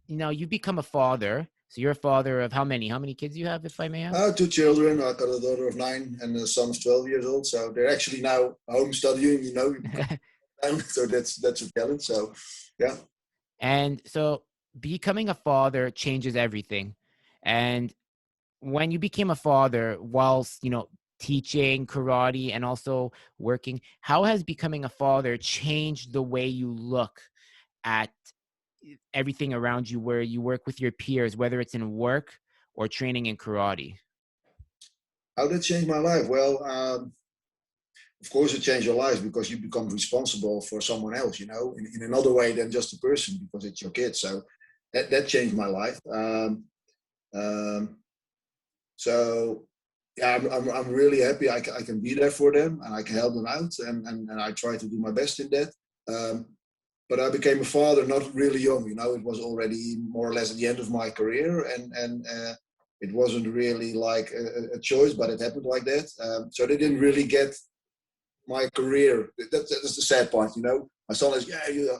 You've become a father. So you're a father of how many? How many kids you have, if I may ask? Two children. I got a daughter of 9 and a son of 12 years old. So they're actually now home studying. So that's a challenge. So yeah. And so becoming a father changes everything. And when you became a father whilst, teaching karate and also working, how has becoming a father changed the way you look at everything around you, where you work with your peers, whether it's in work or training in karate? How did it change my life? Well, of course, it changed your life because you become responsible for someone else, in another way than just a person, because it's your kid. So that changed my life. So yeah, I'm really happy I can be there for them and I can help them out, and I try to do my best in that. But I became a father not really young, it was already more or less at the end of my career, and it wasn't really like a choice, but it happened like that. So they didn't really get my career. That's the sad part, My son is,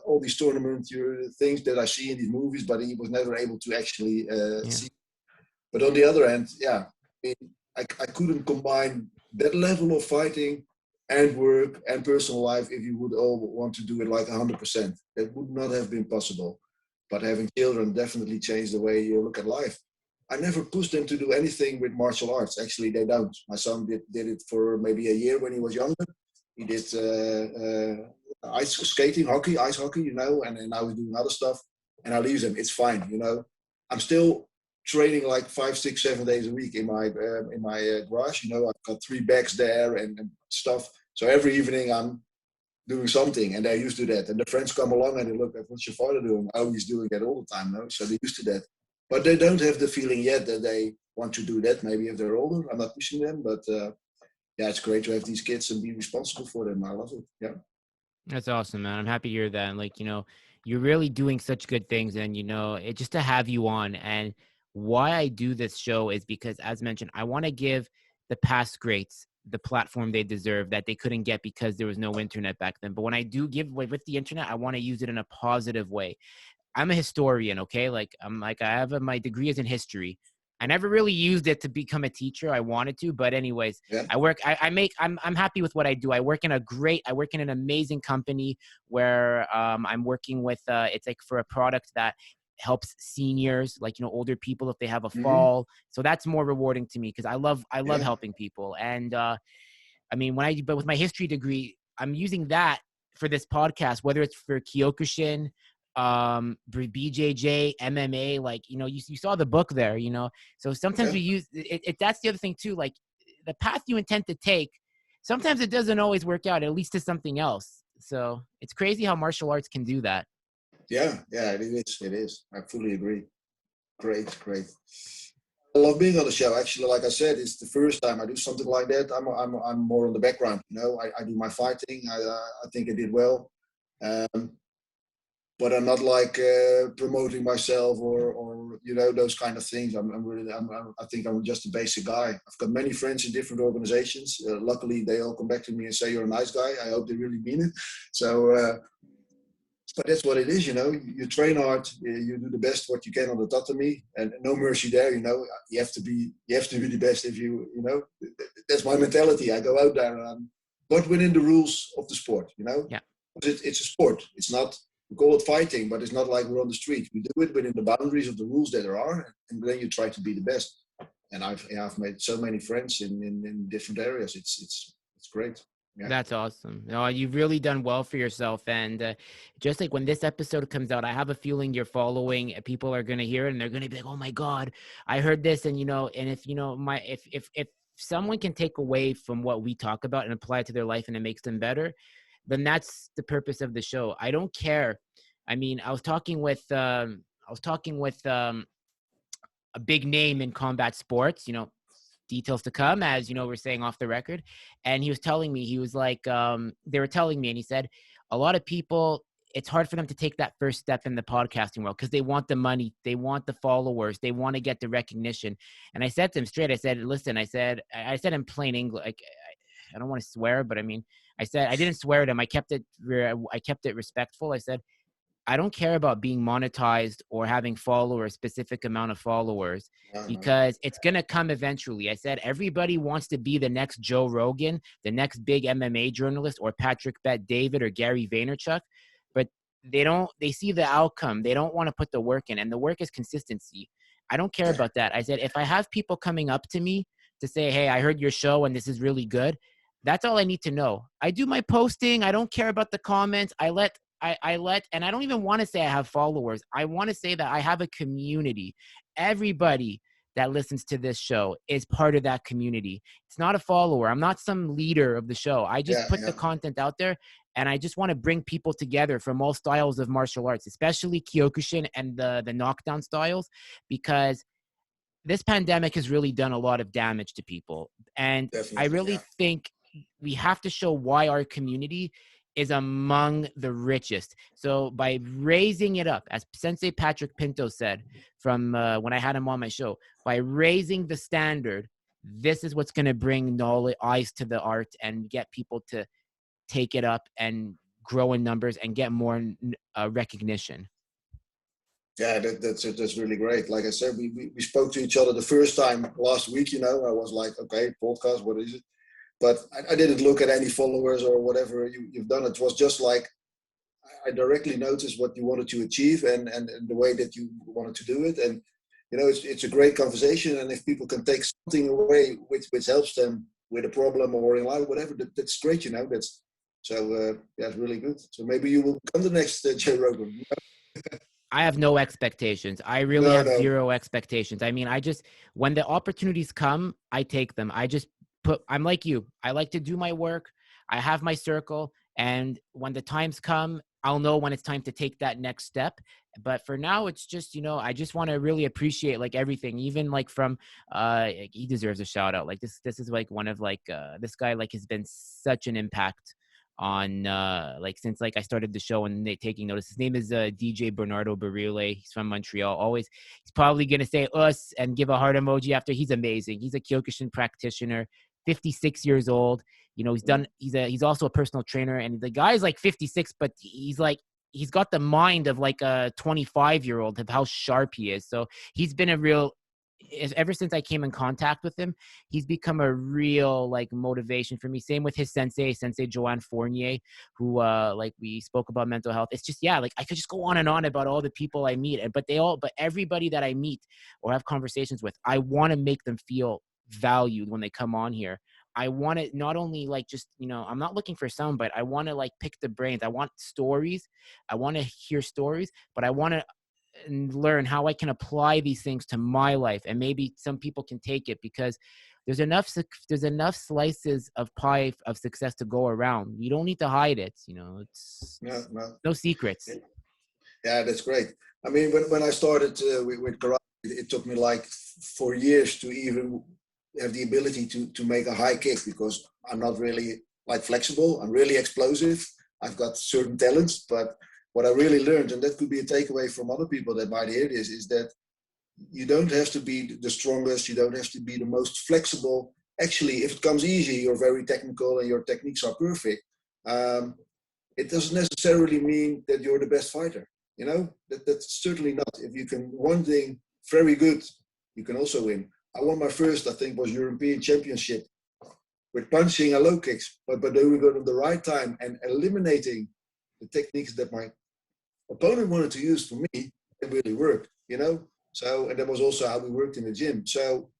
all these tournament things that I see in these movies, but he was never able to actually see. But on the other hand, I couldn't combine that level of fighting and work and personal life if you would all want to do it like 100%. That would not have been possible. But having children definitely changed the way you look at life. I never pushed them to do anything with martial arts. Actually, they don't. My son did it for maybe a year when he was younger. He did ice skating, hockey, ice hockey, and now he's doing other stuff. And I leave him. It's fine, I'm still training like 5, 6, 7 days a week in my garage. I've got 3 bags there and stuff. So every evening I'm doing something, and they're used to that. And the friends come along and they look at, what's your father doing? Oh, he's doing that all the time, no? So they're used to that. But they don't have the feeling yet that they want to do that. Maybe if they're older, I'm not pushing them. But yeah, it's great to have these kids and be responsible for them. I love it. Yeah. That's awesome, man. I'm happy to hear that. And you're really doing such good things, and it just to have you on. And why I do this show is because, as mentioned, I want to give the past greats the platform they deserve that they couldn't get because there was no internet back then. But when I do give with the internet, I want to use it in a positive way. I'm a historian, okay? I have my degree is in history. I never really used it to become a teacher. I wanted to, but anyways, Yeah. I'm happy with what I do. I work in an amazing company where I'm working with, it's like for a product that helps seniors, like, older people if they have a Hmm. fall. So that's more rewarding to me because I love Yeah. helping people. And I mean, but with my history degree, I'm using that for this podcast, whether it's for Kyokushin, BJJ, MMA, like, you saw the book there, so sometimes Yeah. we use it. That's the other thing too. Like, the path you intend to take, sometimes it doesn't always work out. It leads to something else. So it's crazy how martial arts can do that. Yeah. Yeah. It is. It is. I fully agree. Great. Great. I love being on the show. Actually, like I said, it's the first time I do something like that. I'm more on the background. I do my fighting. I think I did well. Um, but I'm not like promoting myself or those kind of things. I think I'm just a basic guy. I've got many friends in different organizations. Luckily, they all come back to me and say you're a nice guy. I hope they really mean it. So, but that's what it is. You train hard. You do the best what you can on the tatami, and no mercy there. You have to be the best. If that's my mentality. I go out there, but within the rules of the sport. Yeah. It's a sport. It's not, we call it fighting, but it's not like we're on the street. We do it within the boundaries of the rules that there are, and then you try to be the best. And I've made so many friends in different areas. It's great. Yeah. That's awesome. No, you've really done well for yourself. And just like when this episode comes out, I have a feeling you're following. People are going to hear it and they're going to be like, "Oh my God, I heard this." And, and if, if someone can take away from what we talk about and apply it to their life and it makes them better, then that's the purpose of the show. I don't care. I mean, I was talking with a big name in combat sports, details to come, as we're saying off the record. And he was telling me, he was like, they were telling me, and he said, a lot of people, it's hard for them to take that first step in the podcasting world because they want the money, they want the followers, they want to get the recognition. And I said to him straight, I said, listen, I said in plain English, like, I don't want to swear, but I mean, I didn't swear at him. I kept it respectful. I said, I don't care about being monetized or having followers, specific amount of followers, No, no. because it's going to come eventually. I said, everybody wants to be the next Joe Rogan, the next big MMA journalist, or Patrick Bet David or Gary Vaynerchuk, but they see the outcome. They don't want to put the work in, and the work is consistency. I don't care about that. I said, if I have people coming up to me to say, hey, I heard your show and this is really good, that's all I need to know. I do my posting. I don't care about the comments. And I don't even want to say I have followers. I want to say that I have a community. Everybody that listens to this show is part of that community. It's not a follower. I'm not some leader of the show. I just Yeah, put yeah, the content out there, and I just want to bring people together from all styles of martial arts, especially Kyokushin and the knockdown styles, because this pandemic has really done a lot of damage to people. And I definitely. really Yeah, think we have to show why our community is among the richest. So by raising it up, as Sensei Patrick Pinto said from when I had him on my show, by raising the standard, this is what's going to bring knowledge, eyes to the art, and get people to take it up and grow in numbers and get more recognition. yeah, that's really great. Like I said, we spoke to each other the first time last week. I was like, okay, podcast, what is it? But I didn't look at any followers or whatever you've done. It was just like I directly noticed what you wanted to achieve and the way that you wanted to do it. And it's a great conversation. And if people can take something away which helps them with a problem or in life, whatever, that's great. That's so yeah, it's really good. So maybe you will become the next Joe Rogan. I have no expectations. I really No, have no, zero expectations. I mean, when the opportunities come, I take them. I'm like you. I like to do my work. I have my circle. And when the times come, I'll know when it's time to take that next step. But for now, it's just, I just want to really appreciate like everything, even like from, he deserves a shout out. Like this is like one of like, this guy like has been such an impact on like since like I started the show and they taking notice. His name is DJ Bernardo Barile. He's from Montreal. He's probably gonna say us and give a heart emoji after. He's amazing. He's a Kyokushin practitioner, 56 years old. He's also a personal trainer, and the guy's like 56, but he's got the mind of like a 25-year-old of how sharp he is. So he's been a real ever since I came in contact with him, he's become a real like motivation for me. Same with his Sensei Joanne Fournier, who like we spoke about mental health. It's just, yeah, like I could just go on and on about all the people I meet, but everybody that I meet or have conversations with, I want to make them feel valued when they come on here. I want to not only like just, I'm not looking for some, but I want to like pick the brains. I want stories. I want to hear stories, but I want to and learn how I can apply these things to my life, and maybe some people can take it, because there's enough slices of pie of success to go around. You don't need to hide it. It's no secrets. Yeah, that's great. I mean, when I started with karate, it took me like 4 years to even have the ability to make a high kick, because I'm not really like flexible. I'm really explosive. I've got certain talents, but what I really learned, and that could be a takeaway from other people that might hear this, is that you don't have to be the strongest. You don't have to be the most flexible. Actually, if it comes easy, you're very technical and your techniques are perfect. It doesn't necessarily mean that you're the best fighter. That's certainly not. If you can one thing very good, you can also win. I won my first, I think, was European Championship with punching and low kicks, but by doing it at the right time and eliminating the techniques that my opponent wanted to use for me, it really worked, So, and that was also how we worked in the gym. So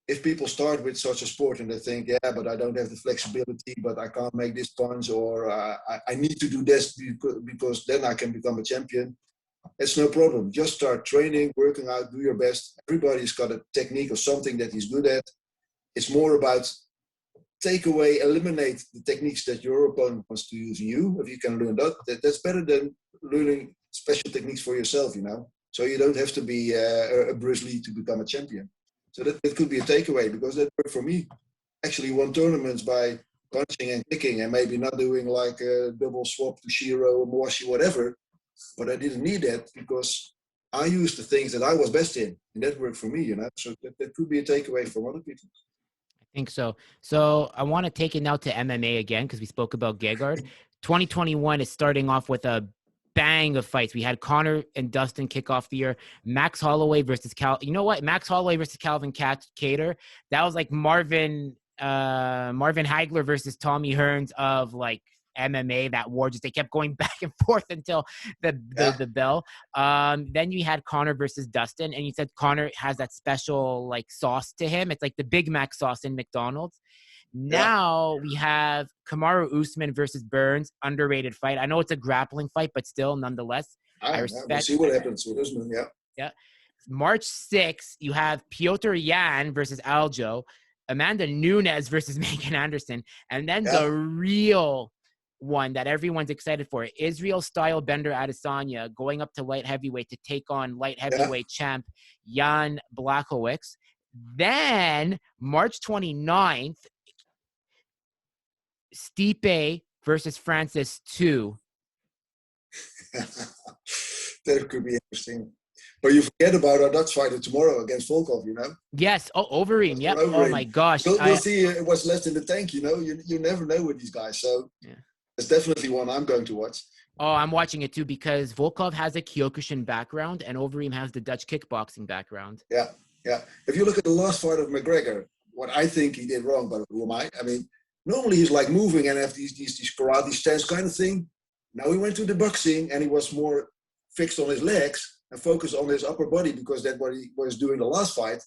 if people start with such a sport and they think, yeah, but I don't have the flexibility, but I can't make this punch, or I need to do this because then I can become a champion, it's no problem. Just start training, working out, do your best. Everybody's got a technique or something that he's good at. It's more about eliminate the techniques that your opponent wants to use in you. If you can learn that's better than learning special techniques for yourself, So you don't have to be a Bruce Lee to become a champion. So that could be a takeaway, because that worked for me. Actually won tournaments by punching and kicking, and maybe not doing like a double swap to Shiro or Moashi, whatever. But I didn't need that, because I used the things that I was best in, and that worked for me, So that could be a takeaway from other people. I think so. So I want to take it now to MMA again, because we spoke about Gegard. 2021 is starting off with a bang of fights. We had Conor and Dustin kick off the year. Max Holloway versus Max Holloway versus Calvin Kattar. That was like Marvin Hagler versus Tommy Hearns of like MMA. That war, just they kept going back and forth until the bell. Then you had Conor versus Dustin, and you said Conor has that special like sauce to him. It's like the Big Mac sauce in McDonald's. Now we have Kamaru Usman versus Burns, underrated fight. I know it's a grappling fight, but still, nonetheless, I respect. We'll see what happens with Usman. Yeah. March 6th, you have Piotr Yan versus Aljo, Amanda Nunes versus Megan Anderson, and then the real one that everyone's excited for, Israel style Bender Adesanya going up to light heavyweight to take on light heavyweight champ Jan Blachowicz. Then March 29th, Stipe versus Francis 2. That could be interesting. But you forget about our Dutch fighter tomorrow against Volkov, Yes. Oh, Overeem. Yeah. Oh, my gosh. We'll see what's left in the tank, You never know with these guys. So it's definitely one I'm going to watch. Oh, I'm watching it too, because Volkov has a Kyokushin background and Overeem has the Dutch kickboxing background. Yeah. If you look at the last fight of McGregor, what I think he did wrong, but who am I? I mean, normally he's like moving and have these karate stance kind of thing. Now he went to the boxing and he was more fixed on his legs and focused on his upper body, because that's what he was doing the last fight.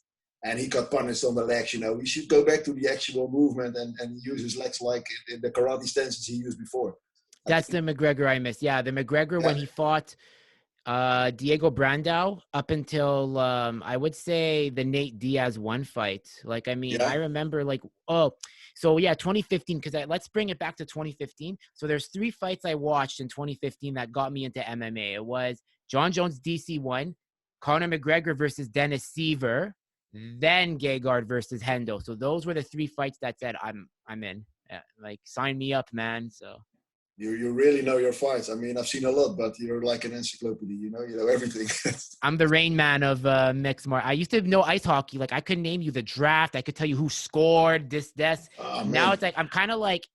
And he got punished on the legs, He should go back to the actual movement and use his legs like in the karate stances he used before. That's the McGregor I missed. Yeah, the McGregor when he fought Diego Brandao up until I would say the Nate Diaz one fight. Like, I mean, I remember 2015, because let's bring it back to 2015. So there's 3 fights I watched in 2015 that got me into MMA. It was John Jones DC1, Conor McGregor versus Dennis Seaver, then Gegard versus Hendo. So those were the 3 fights that said I'm in. Like, sign me up, man. So you really know your fights. I mean, I've seen a lot, but you're like an encyclopedia. You know everything. I'm the Rain Man of mixed martial. I used to know ice hockey. Like, I could name you the draft. I could tell you who scored this. Now it's like I'm kind of like,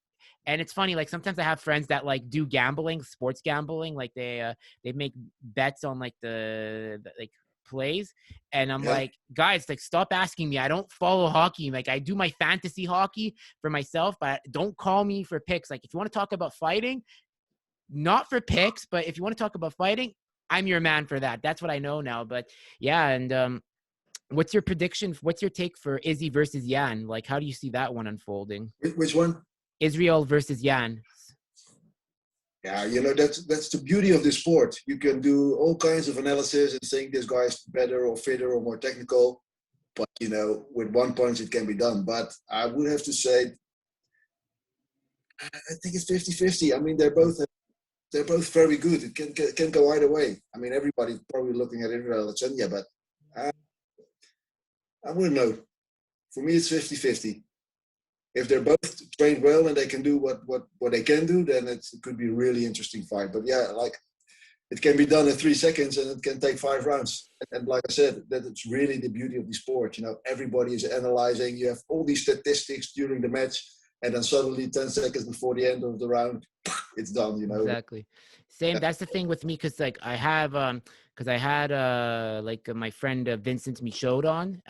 and it's funny. Like, sometimes I have friends that like do gambling, sports gambling. Like they make bets on like the plays. And I'm Yeah. like, guys, like, stop asking me. I don't follow hockey. Like, I do my fantasy hockey for myself, but don't call me for picks. Like, if you want to talk about fighting, not for picks, but if you want to talk about fighting, I'm your man for that. That's what I know now. But yeah, and what's your prediction? What's your take for Izzy versus Yan? Like, how do you see that one unfolding? Which one? Israel versus Yan. Yeah, that's the beauty of this sport. You can do all kinds of analysis and think this guy's better or fitter or more technical, but with one punch it can be done. But I would have to say, I think it's 50-50. I mean, they're both very good. It can go either way. I mean, everybody's probably looking at Israel Adesanya, but I wouldn't know. For me, it's 50-50. If they're both trained well and they can do what they can do, then it could be a really interesting fight. But yeah, like, it can be done in 3 seconds and it can take 5 rounds. And like I said, that it's really the beauty of the sport. Everybody is analyzing. You have all these statistics during the match, and then suddenly 10 seconds before the end of the round, it's done. Exactly. Same. That's the thing with me, because like I have because I had my friend Vincent Michaud on.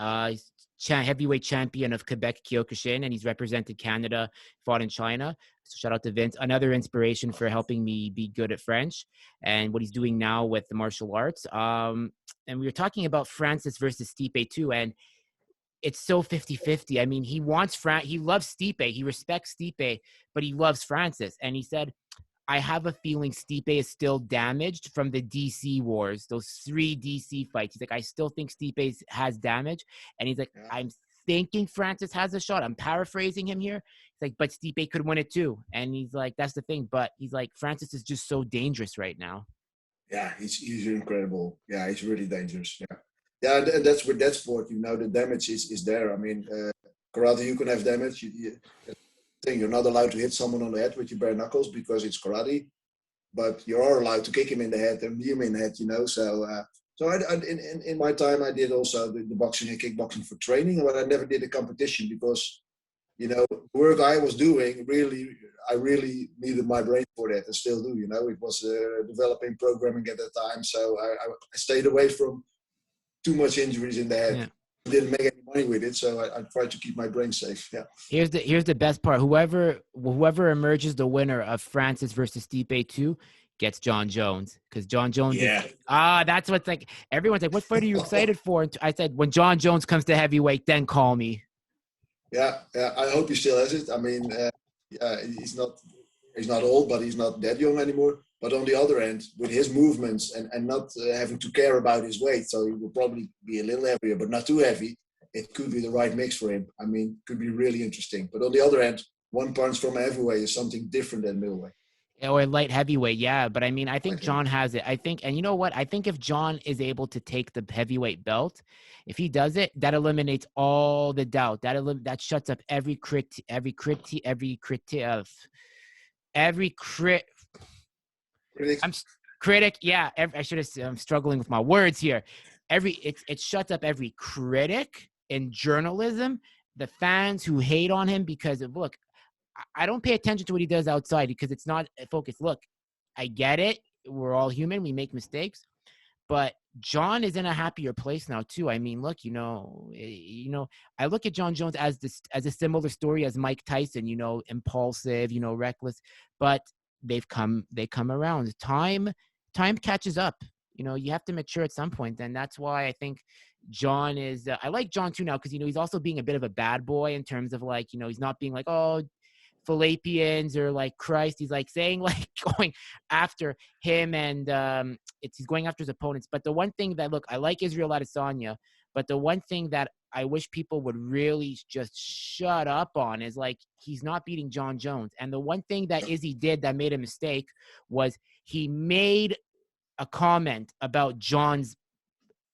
He's heavyweight champion of Quebec Kyokushin, and he's represented Canada, fought in China. So shout out to Vince, another inspiration for helping me be good at French and what he's doing now with the martial arts. And we were talking about Francis versus Stipe too, and it's so 50-50. I mean, he loves Stipe, he respects Stipe, but he loves Francis. And he said, I have a feeling Stipe is still damaged from the DC wars, those 3 DC fights. He's like, I still think Stipe has damage. And he's like, I'm thinking Francis has a shot. I'm paraphrasing him here. He's like, but Stipe could win it too. And he's like, that's the thing. But he's like, Francis is just so dangerous right now. Yeah, he's incredible. Yeah, he's really dangerous. Yeah. Yeah, and that's with that sport, the damage is there. I mean, karate, you can have damage. You're not allowed to hit someone on the head with your bare knuckles because it's karate, but you are allowed to kick him in the head and knee him in the head. So in my time, I did also the boxing and kickboxing for training, but I never did a competition because the work I was doing, I really needed my brain for that, and still do. It was developing programming at that time, so I stayed away from too much injuries in the head. Yeah. Didn't make any money with it, so I tried to keep my brain safe. Yeah. Here's the best part. Whoever emerges the winner of Francis versus Stipe 2 gets John Jones, because John Jones that's what's like. Everyone's like, what fight are you excited for? And I said, when John Jones comes to heavyweight, then call me. Yeah, I hope he still has it. I mean, he's not old, but he's not that young anymore. But on the other end, with his movements and not having to care about his weight, so he will probably be a little heavier, but not too heavy. It could be the right mix for him. I mean, could be really interesting. But on the other end, one punch from a heavyweight is something different than middleweight. Or light heavyweight, yeah. But I mean, I think John has it. And you know what? I think if John is able to take the heavyweight belt, if he does it, that eliminates all the doubt. That shuts up every critic. Yeah, I'm struggling with my words here. It shuts up every critic in journalism, the fans who hate on him because of, look, I don't pay attention to what he does outside because it's not focused. Look, I get it. We're all human. We make mistakes. But John is in a happier place now too. I mean, look, I look at John Jones as a similar story as Mike Tyson, impulsive, reckless, but they come around. Time catches up. You have to mature at some point. And that's why I think John is, I like John too now, because, he's also being a bit of a bad boy in terms of like, he's not being like, oh, Philippians or like Christ. He's like saying, like, going after him, and he's going after his opponents. But the one thing that, look, I like Israel Adesanya, but the one thing that I wish people would really just shut up on is, like, he's not beating John Jones. And the one thing that Izzy did that made a mistake was he made a comment about John's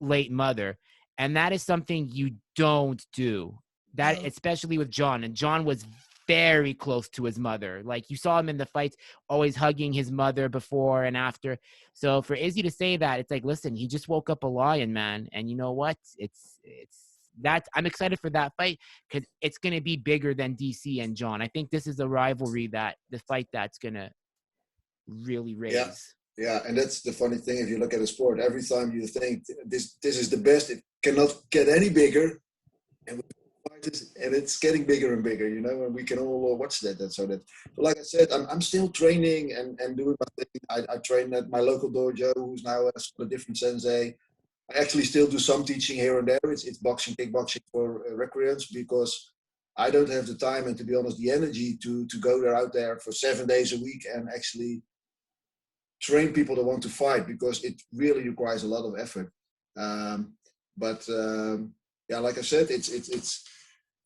late mother, and that is something you don't do. That, especially with John, and John was very close to his mother. Like, you saw him in the fights always hugging his mother before and after. So for Izzy to say that, it's like, listen, he just woke up a lion, man. And you know what? It's that I'm excited for that fight because it's going to be bigger than DC and John. I think this is a rivalry, that the fight that's going to really raise. Yeah. Yeah, and that's the funny thing. If you look at a sport, every time you think this is the best, it cannot get any bigger, and and it's getting bigger and bigger, and we can all watch that. So like I said, I'm still training and doing my thing. I train at my local dojo, who's now a different sensei. I actually still do some teaching here and there. It's boxing, kickboxing for recreants, because I don't have the time and, to be honest, the energy to go there out there for 7 days a week and actually train people that want to fight, because it really requires a lot of effort. But yeah, like I said,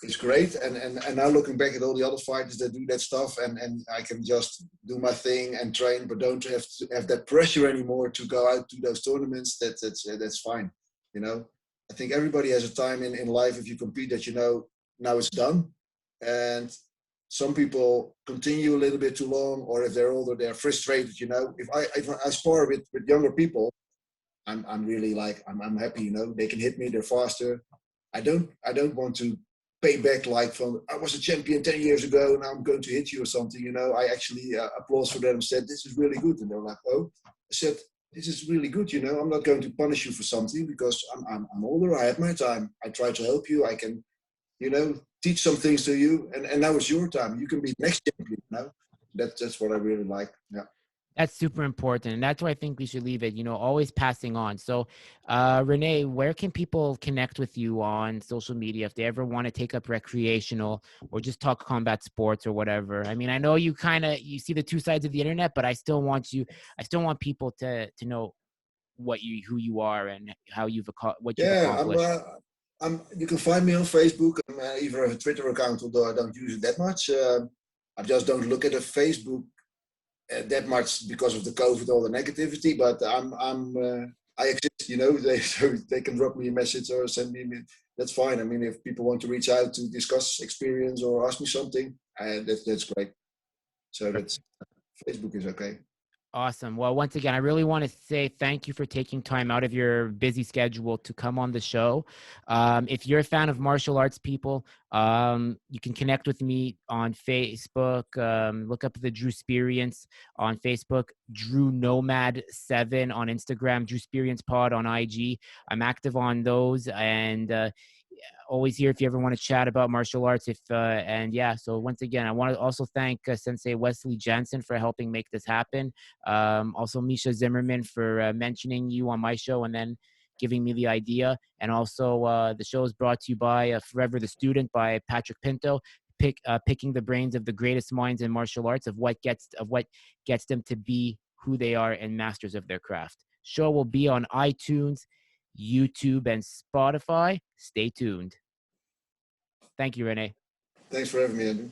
it's great. And now looking back at all the other fighters that do that stuff, and I can just do my thing and train, but don't have to have that pressure anymore to go out to those tournaments. That's fine. I think everybody has a time in life, if you compete, that now it's done. And some people continue a little bit too long, or if they're older, they're frustrated. If I spar with younger people, I'm really like, I'm happy. They can hit me, they're faster. I don't want to pay back like from, I was a champion 10 years ago, now I'm going to hit you or something. I actually applause for them and said, this is really good. And they're like, oh, I said, this is really good. I'm not going to punish you for something, because I'm older. I have my time. I try to help you. I can, teach some things to you, and now it's your time. You can be next champion. That's what I really like. Yeah. That's super important. And that's why I think we should leave it, always passing on. So, Rene, where can people connect with you on social media if they ever want to take up recreational or just talk combat sports or whatever? I mean, I know you see the two sides of the internet, but I still want people to know who you are and what you've Yeah, accomplished. you can find me on Facebook. I even have a Twitter account, although I don't use it that much. I just don't look at the Facebook that much because of the COVID, all the negativity. But I exist. So they can drop me a message or send me. That's fine. I mean, if people want to reach out to discuss experience or ask me something, that's great. So that's Facebook is okay. Awesome. Well, once again, I really want to say thank you for taking time out of your busy schedule to come on the show. If you're a fan of martial arts, people, you can connect with me on Facebook. Look up the Drew Experience on Facebook, Drew Nomad 7 on Instagram, Drew Experience Pod on IG. I'm active on those, and always here if you ever want to chat about martial arts. So once again, I want to also thank Sensei Wesley Jansen for helping make this happen. Also Misha Zimmerman for mentioning you on my show and then giving me the idea. And also the show is brought to you by Forever the Student by Patrick Pinto, picking the brains of the greatest minds in martial arts of what gets them to be who they are and masters of their craft. Show will be on iTunes, YouTube, and Spotify. Stay tuned. Thank you, Rene. Thanks for having me, Andrew.